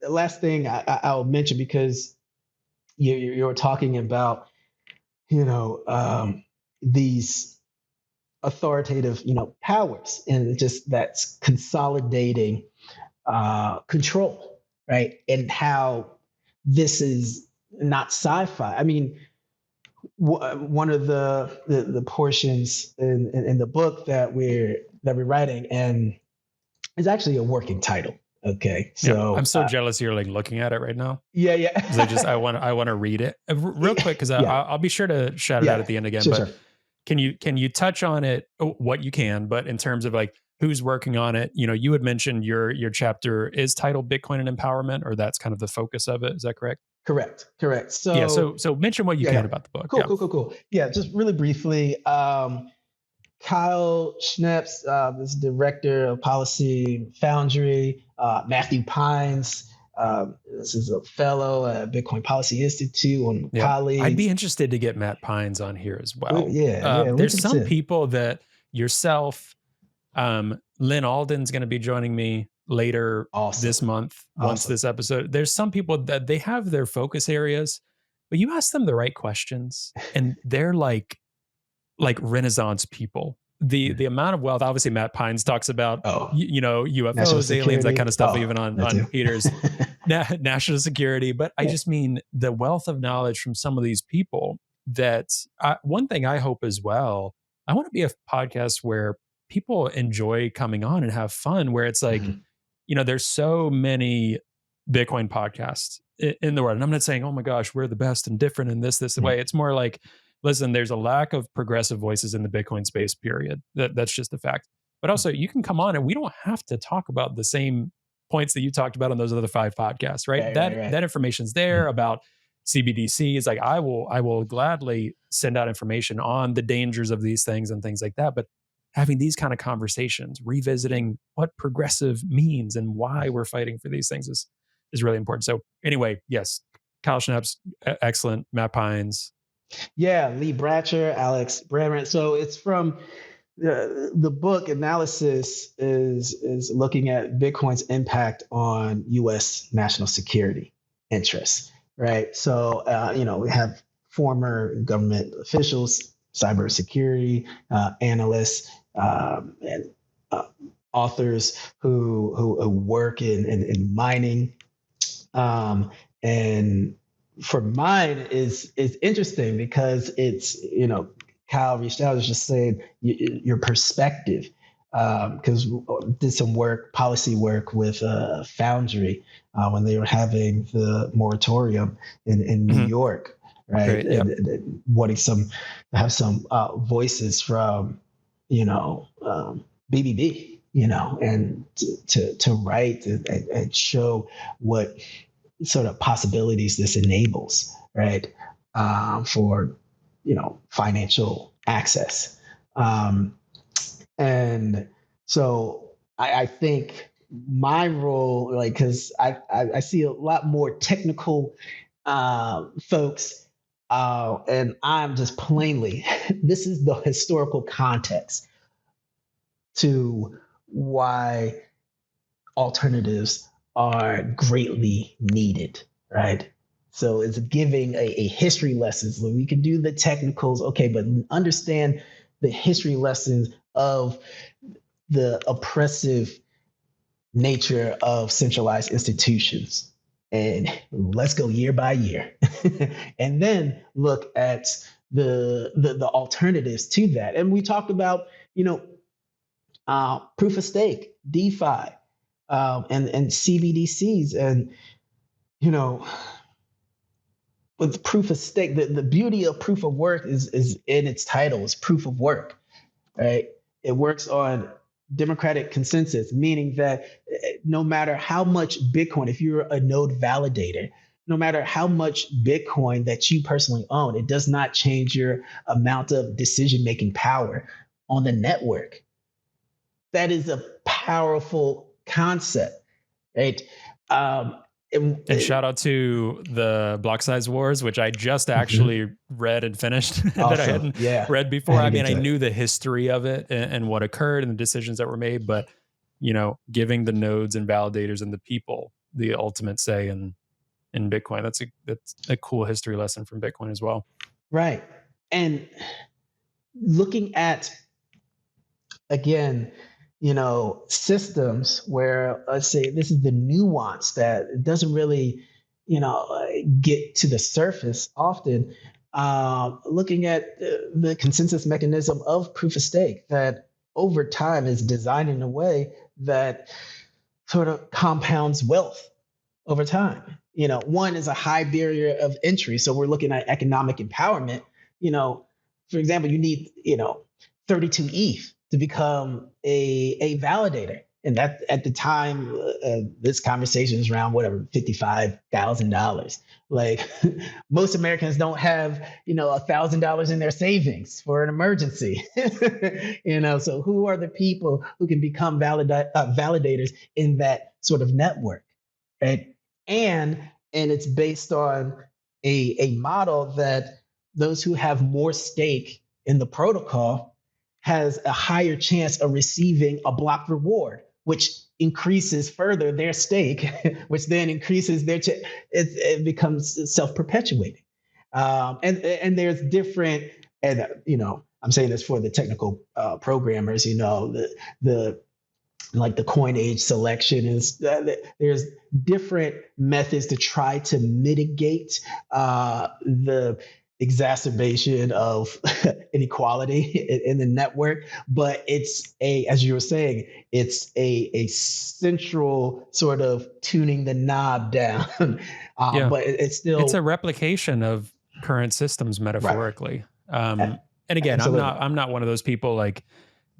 last thing I'll mention, because you're talking about, these authoritative, powers, and just that's consolidating control, right? And how this is not sci-fi. I mean, one of the portions in the book that we're writing, and it's actually a working title. Okay, so yeah, I'm so jealous you're like looking at it right now. Yeah. Because I want to read it real quick, because I'll be sure to shout it out at the end again. Sure, but sure. Can you touch on it, what you can, but in terms of like who's working on it? You had mentioned your chapter is titled Bitcoin and Empowerment, or that's kind of the focus of it. Is that correct? Correct. So yeah. So mention what you can about the book. Cool. Yeah, just really briefly. Kyle Schneps, is director of policy Foundry. Matthew Pines, this is a fellow at Bitcoin Policy Institute, one of my Yeah, I'd be colleagues. interested to get Matt Pines on here as well. Yeah, we There's can some sit. people that yourself, Lynn Alden's going to be joining me later Awesome. this month once Awesome. this episode. There's some people that they have their focus areas, but you ask them the right questions and they're like Renaissance people. The amount of wealth, obviously Matt Pines talks about, Oh, national UFOs, aliens, that security. kind of stuff, Oh, even on that too. Peter's national security. But I Yeah. just mean the wealth of knowledge from some of these people that one thing I hope as well, I want to be a podcast where people enjoy coming on and have fun, where it's like, Mhm. there's so many Bitcoin podcasts in the world. And I'm not saying, oh my gosh, we're the best and different in this Mhm. way. It's more like, listen, there's a lack of progressive voices in the Bitcoin space, period. That's just a fact. But also, you can come on and we don't have to talk about the same points that you talked about on those other 5 podcasts, right? Right. That information's there about CBDCs. Like I will gladly send out information on the dangers of these things and things like that. But having these kind of conversations, revisiting what progressive means and why we're fighting for these things is really important. So anyway, yes, Kyle Schnapp's excellent. Matt Pines. Yeah, Lee Bratcher, Alex Brammer. So it's from the book analysis is looking at Bitcoin's impact on U.S. national security interests, right? So we have former government officials, cybersecurity analysts, and authors who work in mining, and for mine is interesting because it's Kyle reached out, was just saying your perspective, because did some policy work with Foundry when they were having the moratorium in New York, right? Great, yep. And wanting have some voices from BBB, and to write and show what sort of possibilities this enables, right? For financial access, and so I think my role, like, because I see a lot more technical folks, and I'm just plainly this is the historical context to why alternatives are greatly needed, right? So it's giving a history lessons. We can do the technicals, okay, but understand the history lessons of the oppressive nature of centralized institutions. And let's go year by year. And then look at the alternatives to that. And we talked about, proof of stake, DeFi, and CBDCs, and with proof of stake, the beauty of proof of work is in its title, is proof of work, right? It works on democratic consensus, meaning that no matter how much Bitcoin, if you're a node validator, no matter how much Bitcoin that you personally own, it does not change your amount of decision-making power on the network. That is a powerful concept, right? And shout out to the Block Size Wars, which I just actually read and finished that I hadn't read before. I mean, I knew the history of it and what occurred and the decisions that were made, but giving the nodes and validators and the people the ultimate say in Bitcoin, that's a cool history lesson from Bitcoin as well. Right. And looking at, again, systems where, let's say, this is the nuance that doesn't really, get to the surface often. Looking at the consensus mechanism of proof of stake that over time is designed in a way that sort of compounds wealth over time. One is a high barrier of entry. So we're looking at economic empowerment. For example, you need, 32 ETH to become a validator. And that at the time, this conversation is around whatever, $55,000. Like most Americans don't have, $1,000 in their savings for an emergency. So who are the people who can become validators in that sort of network, right? And it's based on a model that those who have more stake in the protocol has a higher chance of receiving a block reward, which increases further their stake, which then increases it becomes self-perpetuating. And there's different, and I'm saying this for the technical programmers, the like the coinage selection is there's different methods to try to mitigate the exacerbation of inequality in the network, but as you were saying, it's a central sort of tuning the knob down. But it's a replication of current systems metaphorically. Right. And again, absolutely. I'm not one of those people like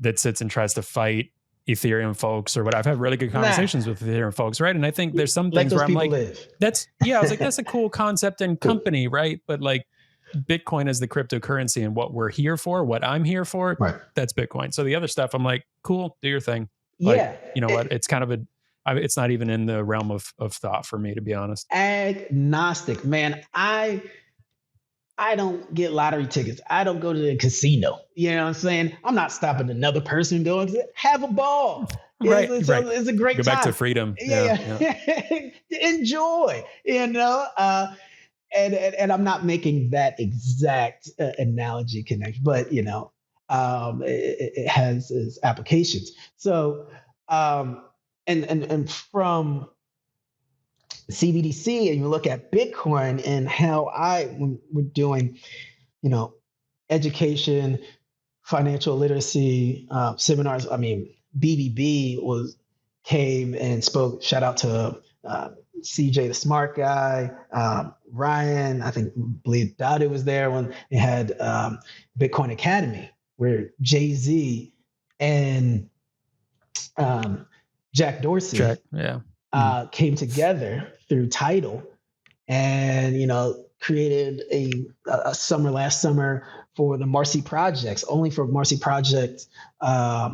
that sits and tries to fight Ethereum folks or what. I've had really good conversations with Ethereum folks, right? And I think there's some things where I'm like, I was like, that's a cool concept and company, right? But like Bitcoin as the cryptocurrency and what we're here for, what I'm here for, right, that's Bitcoin. So the other stuff, I'm like, cool, do your thing. Like, you know what? It's kind of it's not even in the realm of thought for me, to be honest. Agnostic, man. I don't get lottery tickets. I don't go to the casino. You know what I'm saying? I'm not stopping another person going to have a ball. Right. It's a great time. Go back to freedom. Yeah. Enjoy, and I'm not making that exact analogy connection, but it has its applications. So, and from CBDC, and you look at Bitcoin and how when we're doing, education, financial literacy seminars. I mean, BBB came and spoke. Shout out to CJ, the smart guy, Ryan. I believe Dadu was there when they had Bitcoin Academy, where Jay-Z and Jack Dorsey came together through Tidal and, created a summer last summer for the Marcy Projects, only for Marcy Project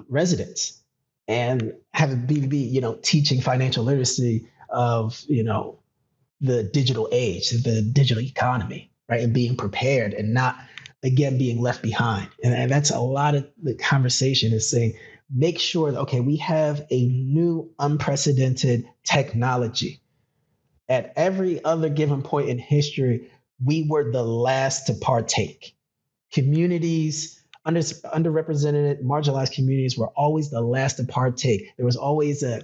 residents, and have a BBB, teaching financial literacy of, the digital age, the digital economy, right? And being prepared and not, again, being left behind. And that's a lot of the conversation is saying, make sure that, okay, we have a new unprecedented technology. At every other given point in history, we were the last to partake. Communities, underrepresented, marginalized communities were always the last to partake. There was always a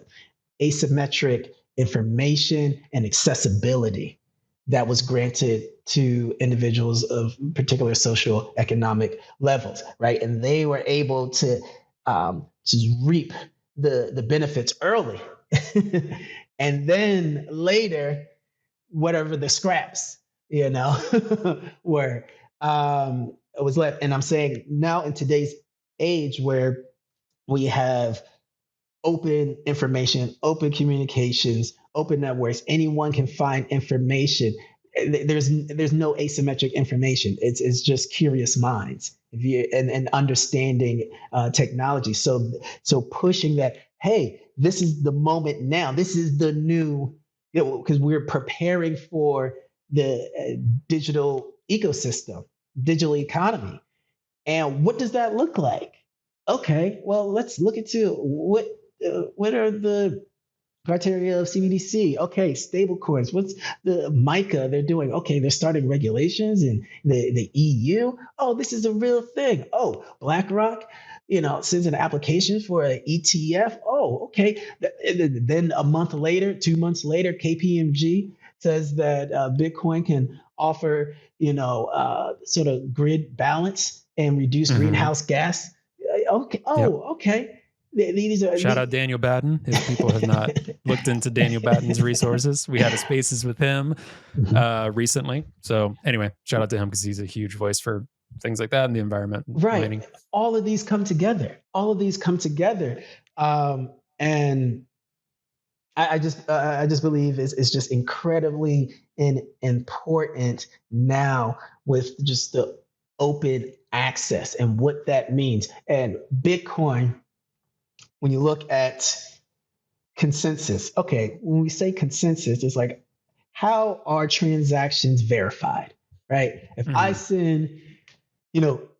asymmetric information and accessibility that was granted to individuals of particular social economic levels, right? And they were able to just reap the benefits early. And then later, whatever the scraps, were was left. And I'm saying now in today's age where we have open information, open communications, open networks, anyone can find information. There's no asymmetric information. It's just curious minds and understanding technology. So pushing that, hey, this is the moment now. This is the new, because we're preparing for the digital ecosystem, digital economy. And what does that look like? Okay, well, let's look into what are the criteria of CBDC? Okay, stable coins. What's the MICA they're doing? Okay, they're starting regulations in the EU. Oh, this is a real thing. Oh, BlackRock, sends an application for an ETF. Oh, okay. Then a month later, 2 months later, KPMG says that Bitcoin can offer, sort of grid balance and reduce greenhouse gas. Okay. Oh, yep. Okay. Shout out Daniel Batten. If people have not looked into Daniel Batten's resources, we had a spaces with him recently. So anyway, shout out to him because he's a huge voice for things like that in the environment. Right. Mining. All of these come together. And I just believe it's just incredibly important now with just the open access and what that means. And Bitcoin, when you look at consensus, okay, when we say consensus, it's like, how are transactions verified, right? If I Mhm. send,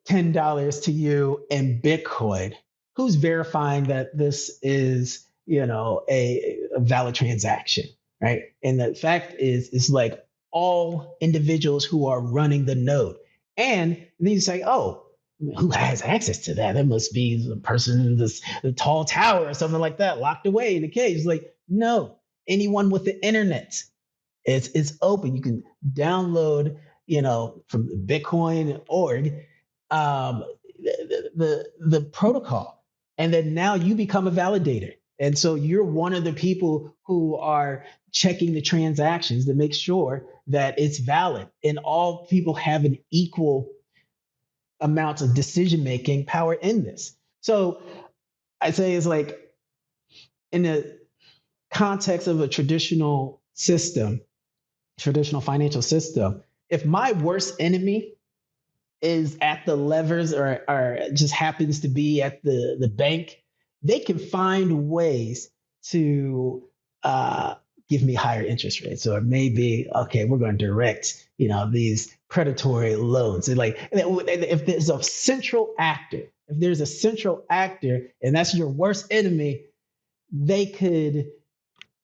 $10 to you in Bitcoin, who's verifying that this is, a valid transaction, right? And the fact is, it's like all individuals who are running the node. And then you say, oh, who has access to that? That must be the person in the tall tower or something like that, locked away in a cage. It's like, no, anyone with the internet. It's open. You can download, from Bitcoin.org, the protocol, and then now you become a validator. And so you're one of the people who are checking the transactions to make sure that it's valid, and all people have an equal amount of decision making power in this. So I say it's like, in the context of a traditional financial system, if my worst enemy is at the levers, or just happens to be at the bank, they can find ways to uh, give me higher interest rates. So it may be, okay, we're going to direct, these predatory loans. And like, if there's a central actor, and that's your worst enemy, they could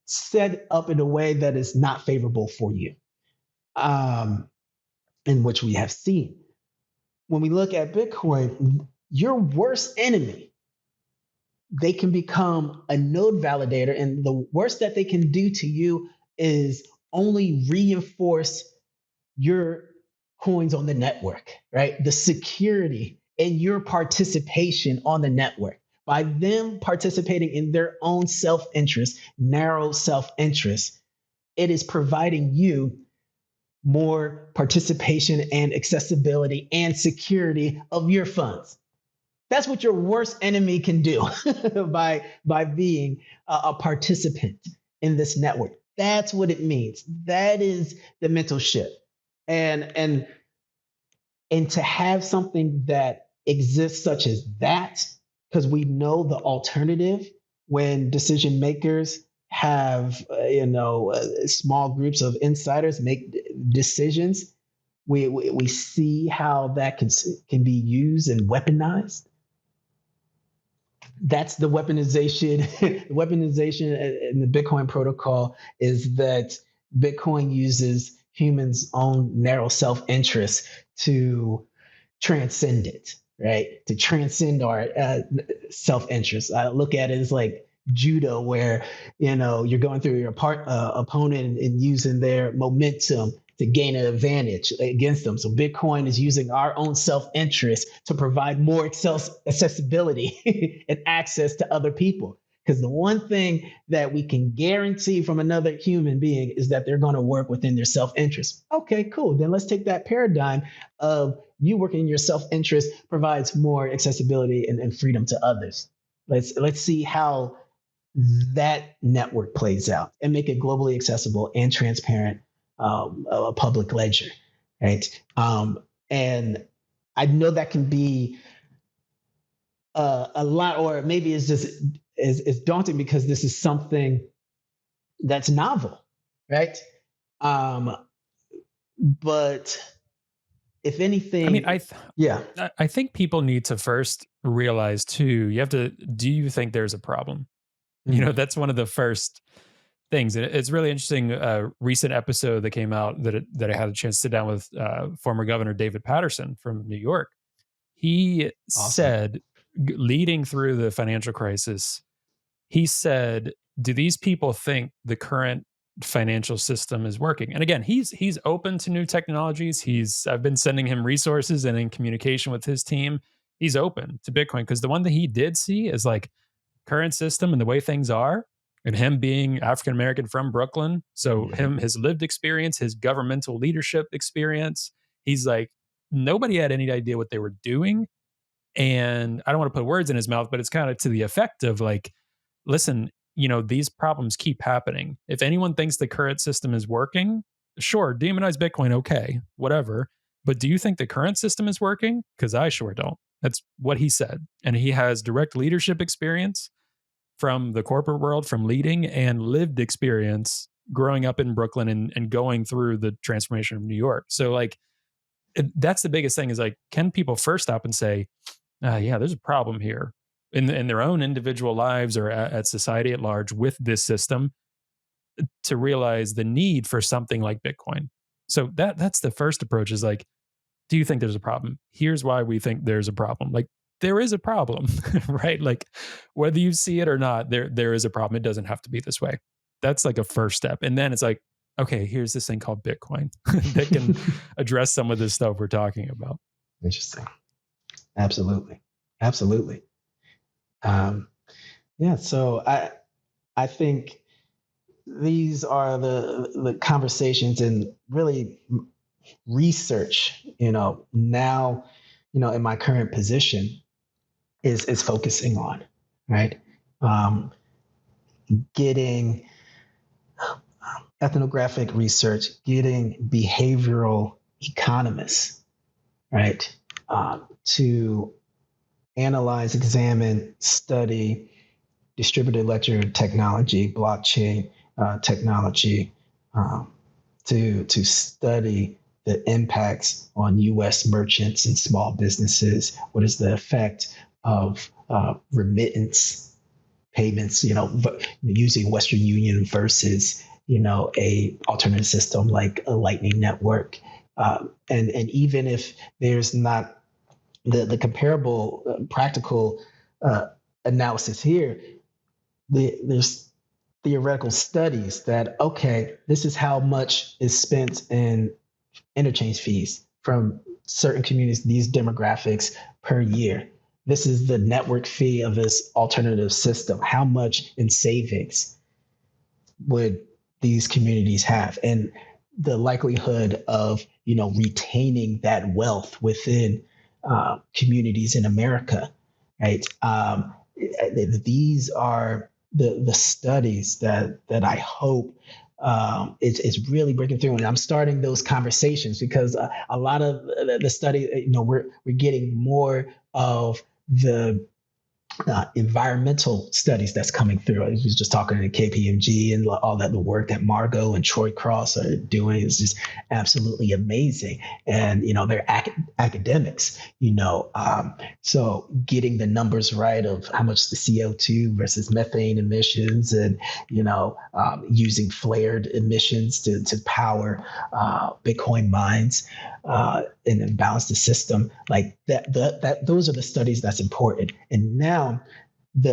set up in a way that is not favorable for you, um, in which we have seen. When we look at Bitcoin, your worst enemy, they can become a node validator. And the worst that they can do to you is only reinforce your coins on the network, right? The security and your participation on the network. By them participating in their own self interest, narrow self interest, it is providing you more participation and accessibility and security of your funds. That's what your worst enemy can do by being a participant in this network. That's what it means. That is the mental shift. And and to have something that exists such as that, because we know the alternative when decision makers have small groups of insiders make decisions, we see how that can be used and weaponized. That's the weaponization. The weaponization in the Bitcoin protocol is that Bitcoin uses humans' own narrow self-interest to transcend it, right? To transcend our self-interest. I look at it as like judo, where you're going through your opponent and using their momentum to gain an advantage against them. So Bitcoin is using our own self-interest to provide more accessibility and access to other people. Because the one thing that we can guarantee from another human being is that they're going to work within their self-interest. Okay, cool. Then let's take that paradigm of you working in your self-interest provides more accessibility and freedom to others. Let's see how that network plays out and make it globally accessible and transparent, a public ledger, right? And I know that can be a lot, or maybe it's just is daunting because this is something that's novel, right? Um, but if I mean, anything, yeah. I think people need to first realize too, you have to, do you think there's a problem? Mm, That's one of the first things. And it's really interesting. Recent episode that came out that I had a chance to sit down with former Governor David Patterson from New York. He awesome. said, leading through the financial crisis, he said, "Do these people think the current financial system is working?" And again, he's open to new technologies. I've been sending him resources and in communication with his team. He's open to Bitcoin because the one that he did see is like current system and the way things are, and him being African American from Brooklyn, so Mhm. his lived experience, his governmental leadership experience, he's like, nobody had any idea what they were doing. And I don't want to put words in his mouth, but it's kind of to the effect of like, listen, these problems keep happening. If anyone thinks the current system is working, sure, demonize Bitcoin, okay, whatever. But do you think the current system is working? Because I sure don't. That's what he said. And he has direct leadership experience from the corporate world, from leading, and lived experience growing up in Brooklyn and going through the transformation of New York. So, like, that's the biggest thing is like, can people first stop and say, yeah, there's a problem here in their own individual lives or at society at large with this system, to realize the need for something like Bitcoin. So that's the first approach is like, do you think there's a problem? Here's why we think there's a problem. Like, there is a problem, right? Like, whether you see it or not, there is a problem. It doesn't have to be this way. That's like a first step. And then it's like, okay, here's this thing called Bitcoin that can address some of this stuff we're talking about. Interesting. Absolutely. Absolutely. Yeah. So I think these are the conversations and really research, now, in my current position is focusing on, right? Getting ethnographic research, getting behavioral economists, right? To analyze, examine, study distributed ledger technology, blockchain technology, to study the impacts on U.S. merchants and small businesses. What is the effect of remittance payments? Using Western Union versus a alternative system like a Lightning Network, and even if there's not the comparable practical analysis here, there's theoretical studies that, okay, this is how much is spent in interchange fees from certain communities, these demographics per year. This is the network fee of this alternative system. How much in savings would these communities have? And the likelihood of, retaining that wealth within communities in America, right? These are the studies that I hope is really breaking through, and I'm starting those conversations because a lot of the study, we're getting more of the environmental studies that's coming through. I was just talking to KPMG and all that, the work that Margot and Troy Cross are doing is just absolutely amazing. And, they're academics, so getting the numbers right of how much the CO2 versus methane emissions and, using flared emissions to power Bitcoin mines and then balance the system like that. Those are the studies that's important. And now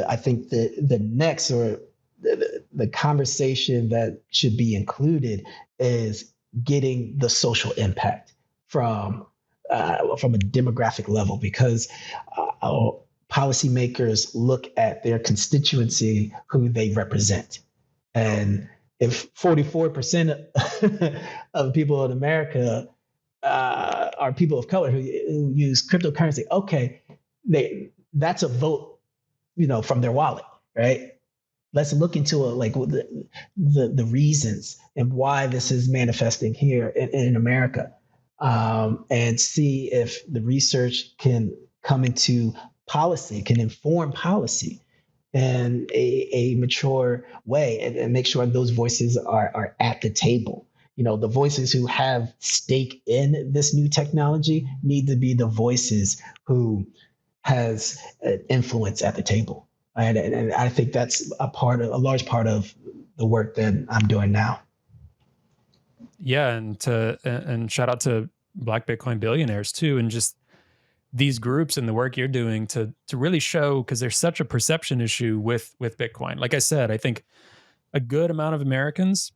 I think the next or the conversation that should be included is getting the social impact from a demographic level, because policymakers look at their constituency, who they represent. And if 44% of people in America are people of color who use cryptocurrency, okay, that's a vote, from their wallet, right? Let's look into the reasons and why this is manifesting here in America, and see if the research can come into policy, can inform policy in a mature way, and make sure those voices are at the table. The voices who have stake in this new technology need to be the voices who has an influence at the table. And I think that's a large part of the work that I'm doing now. Yeah, and shout out to Black Bitcoin Billionaires too, and just these groups and the work you're doing to really show, because there's such a perception issue with Bitcoin. Like I said, I think a good amount of Americans,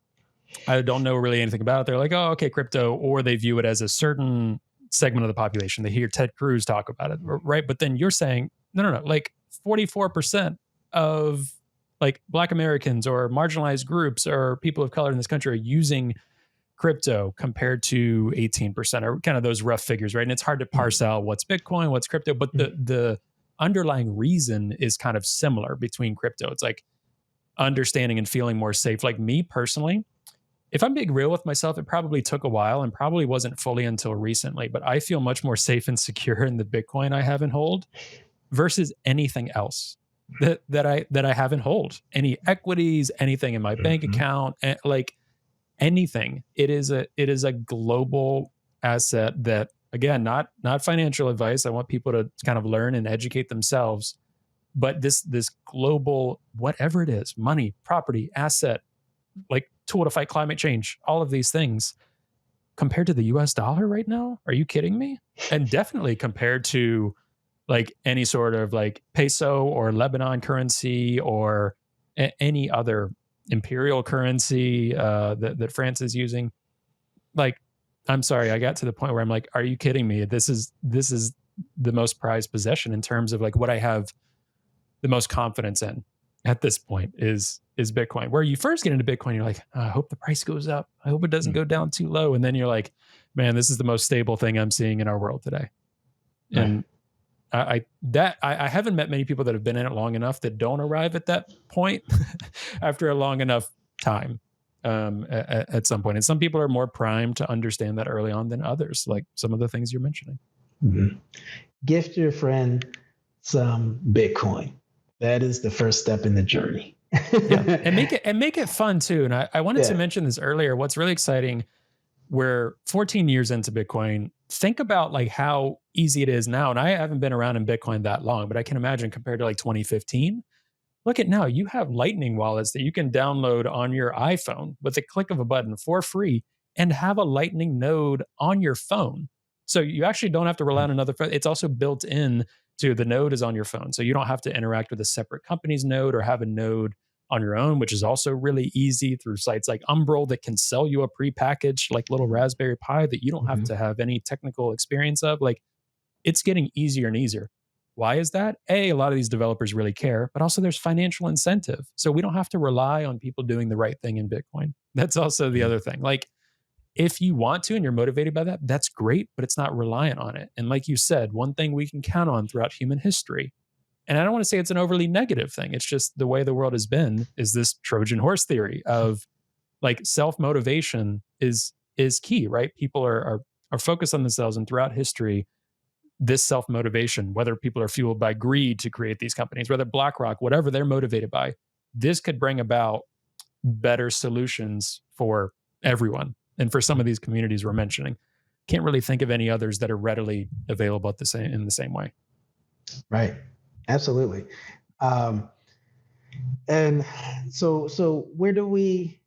I don't know really anything about it. They're like, oh, okay, crypto, or they view it as a certain segment of the population. They hear Ted Cruz talk about it, right? But then you're saying, no, like 44% of like Black Americans or marginalized groups or people of color in this country are using crypto compared to 18%, or kind of those rough figures, right? And it's hard to parse out what's Bitcoin, what's crypto, but the underlying reason is kind of similar between crypto. It's like understanding and feeling more safe. Like me personally, if I'm being real with myself, it probably took a while and probably wasn't fully until recently, but I feel much more safe and secure in the Bitcoin I have and hold versus anything else that I haven't hold. Any equities, anything in my bank account, like anything. It is a global asset that, again, not financial advice. I want people to kind of learn and educate themselves. But this global, whatever it is, money, property, asset, like tool to fight climate change, all of these things compared to the US dollar right now, are you kidding me? And definitely compared to like any sort of like peso or Lebanon currency or any other imperial currency that France is using. Like, I'm sorry, I got to the point where I'm like, are you kidding me? This is the most prized possession in terms of like what I have the most confidence in at this point is Bitcoin. Where you first get into Bitcoin, you're like, oh, I hope the price goes up. I hope it doesn't go down too low. And then you're like, man, this is the most stable thing I'm seeing in our world today. And I haven't met many people that have been in it long enough that don't arrive at that point after a long enough time at some point. And some people are more primed to understand that early on than others, like some of the things you're mentioning. Mm-hmm. Gift your friend some Bitcoin. That is the first step in the journey. Yeah, and make it fun too. And I wanted to mention this earlier. What's really exciting, we're 14 years into Bitcoin. Think about like how easy it is now. And I haven't been around in Bitcoin that long, but I can imagine compared to like 2015. Look at now, you have Lightning wallets that you can download on your iPhone with a click of a button for free and have a Lightning node on your phone. So you actually don't have to rely on another phone. It's also built in to the node is on your phone. So you don't have to interact with a separate company's node or have a node on your own, which is also really easy through sites like Umbrel that can sell you a prepackaged like little Raspberry Pi that you don't have to have any technical experience of. Like, it's getting easier and easier. Why is that? A lot of these developers really care, but also there's financial incentive. So we don't have to rely on people doing the right thing in Bitcoin. That's also the other thing. Like, if you want to and you're motivated by that, that's great, but it's not reliant on it. And like you said, one thing we can count on throughout human history, and I don't want to say it's an overly negative thing, it's just the way the world has been, is this Trojan horse theory of like self-motivation is key, right? People are focused on themselves, and throughout history, this self-motivation, whether people are fueled by greed to create these companies, whether BlackRock, whatever they're motivated by, this could bring about better solutions for everyone. And for some of these communities we're mentioning, can't really think of any others that are readily available in the same way. Right. Absolutely. And so where do we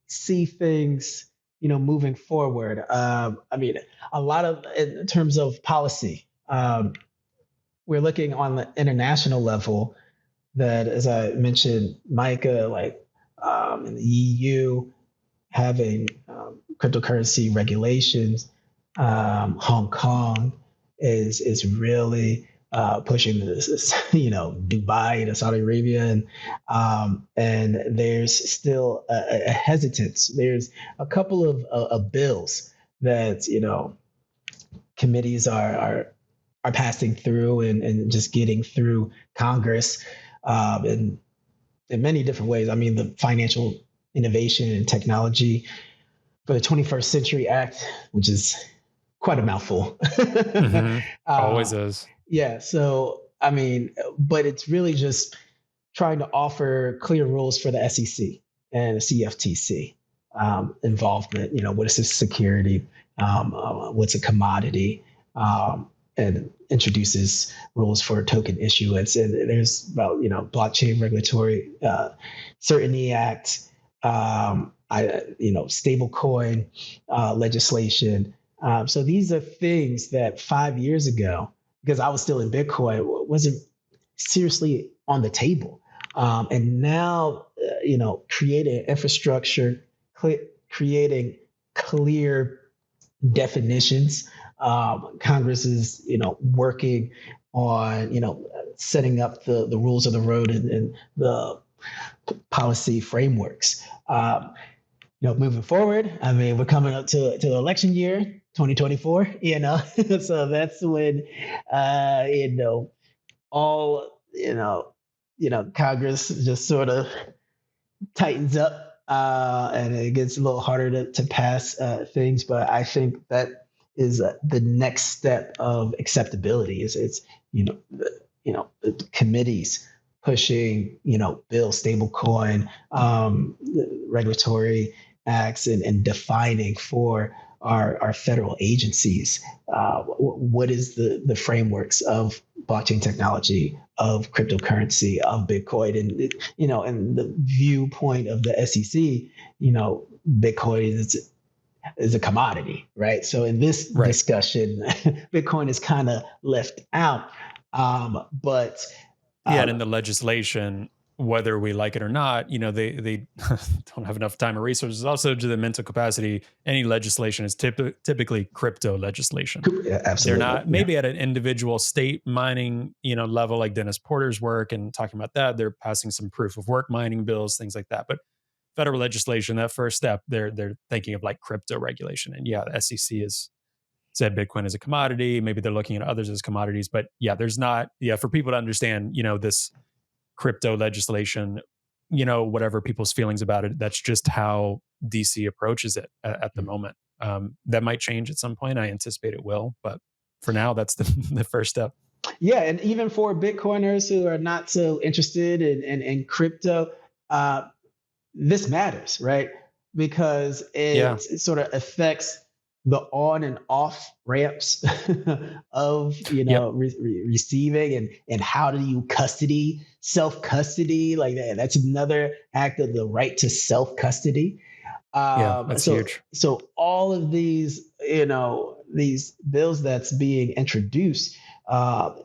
see things, moving forward? I mean, a lot of in terms of policy, we're looking on the international level that, as I mentioned, Micah, like in the EU, having cryptocurrency regulations. Hong Kong is really pushing this, Dubai and Saudi Arabia, and there's still a hesitance. There's a couple of bills that committees are passing through and just getting through Congress, in many different ways. I mean, the Financial Innovation and Technology for the 21st Century Act, which is quite a mouthful. Always is. Yeah. So, I mean, but it's really just trying to offer clear rules for the SEC and the CFTC involvement. What is this security? What's a commodity? And introduces rules for token issuance. And there's about, Blockchain Regulatory Certainty Act, stablecoin legislation. So these are things that 5 years ago, because I was still in Bitcoin, wasn't seriously on the table. And now, creating infrastructure, creating clear definitions. Congress is, working on, setting up the rules of the road and the policy frameworks. Moving forward, I mean, we're coming up to the election year, 2024, so that's when, all, Congress just sort of tightens up, and it gets a little harder to pass things. But I think that is the next step of acceptability. It's the committees pushing bill stablecoin, regulatory acts, and defining for our federal agencies what is the frameworks of blockchain technology, of cryptocurrency, of Bitcoin, and the viewpoint of the SEC. Bitcoin is a commodity, right? So in this discussion, Bitcoin is kind of left out. But and in the legislation, whether we like it or not, they don't have enough time or resources. Also, to the mental capacity, any legislation is typically crypto legislation. Absolutely. They're not maybe at an individual state mining, level like Dennis Porter's work and talking about that. They're passing some proof of work mining bills, things like that. But federal legislation, that first step, they're thinking of like crypto regulation. And the SEC has said Bitcoin is a commodity. Maybe they're looking at others as commodities. But there's not, for people to understand, this crypto legislation, whatever people's feelings about it, that's just how DC approaches it at the moment. That might change at some point. I anticipate it will. But for now, that's the first step. Yeah. And even for Bitcoiners who are not so interested in crypto, this matters, right? Because it sort of affects the on and off ramps of receiving, and how do you self custody like that. That's another act of the right to self custody. That's huge. So all of these these bills that's being introduced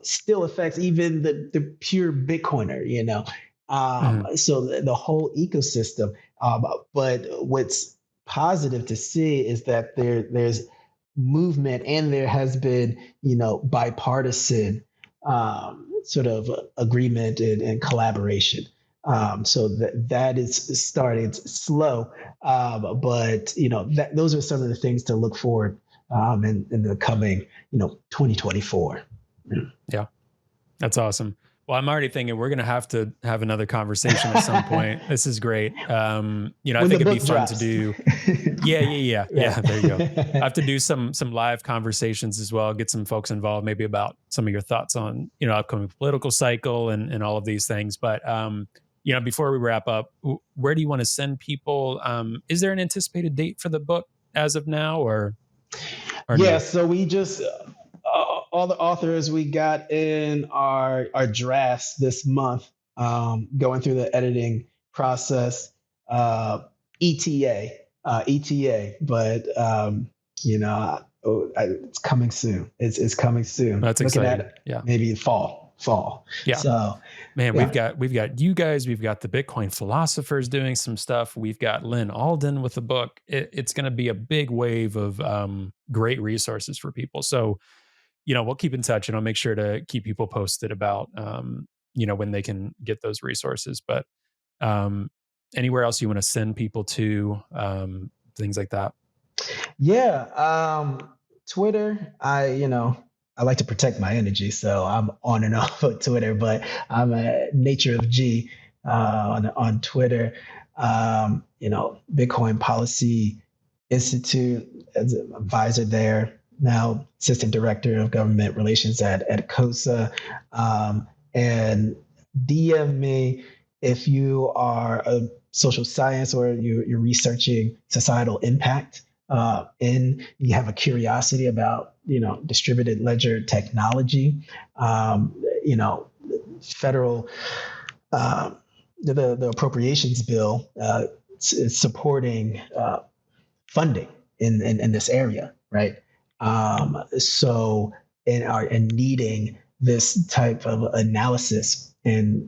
still affects even the pure Bitcoiner. So the whole ecosystem. But what's positive to see is that there's movement, and there has been bipartisan sort of agreement and collaboration. So that is starting. It's slow, but those are some of the things to look forward in the coming 2024. Yeah, that's awesome. Well, I'm already thinking we're going to have another conversation at some point. This is great. I think it'd be fun to do. Yeah. There you go. I have to do some live conversations as well. Get some folks involved, maybe about some of your thoughts on upcoming political cycle and all of these things. But before we wrap up, where do you want to send people? Is there an anticipated date for the book as of now, or no? No? So we just. All the authors we got in our drafts this month, going through the editing process, ETA, but it's coming soon. It's coming soon. That's Looking exciting. At maybe fall. Yeah. So man, we've got you guys. We've got the Bitcoin philosophers doing some stuff. We've got Lynn Alden with a book. It's going to be a big wave of great resources for people. So. We'll keep in touch, and I'll make sure to keep people posted about, when they can get those resources. But anywhere else you want to send people to, things like that? Yeah. Twitter, I like to protect my energy, so I'm on and off of Twitter, but I'm a Nature of G on Twitter. Bitcoin Policy Institute as an advisor there. Now assistant director of government relations at COSSA, and DM me if you are a social science or you're researching societal impact, and you have a curiosity about distributed ledger technology, federal the appropriations bill is supporting funding in this area, right? So and needing this type of analysis and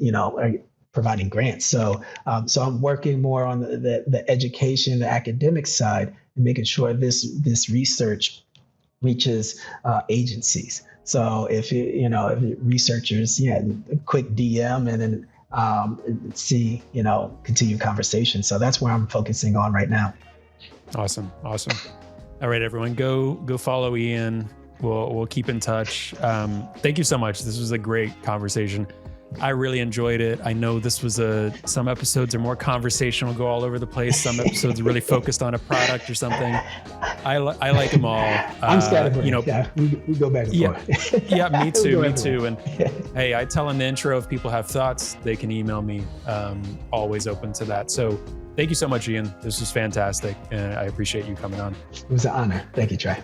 providing grants. So I'm working more on the education, the academic side, and making sure this research reaches agencies. So if researchers, a quick DM and then see continued conversation. So that's where I'm focusing on right now. Awesome. All right, everyone, go follow Ian. We'll keep in touch. Thank you so much. This was a great conversation. I really enjoyed it. I know this was some episodes are more conversational, go all over the place. Some episodes are really focused on a product or something. I like them all. I'm scatterbrained. Yeah, we go back and forth. Yeah, me too. And hey, I tell in the intro, if people have thoughts, they can email me. Always open to that. So thank you so much, Ian. This was fantastic. And I appreciate you coming on. It was an honor. Thank you, Trey.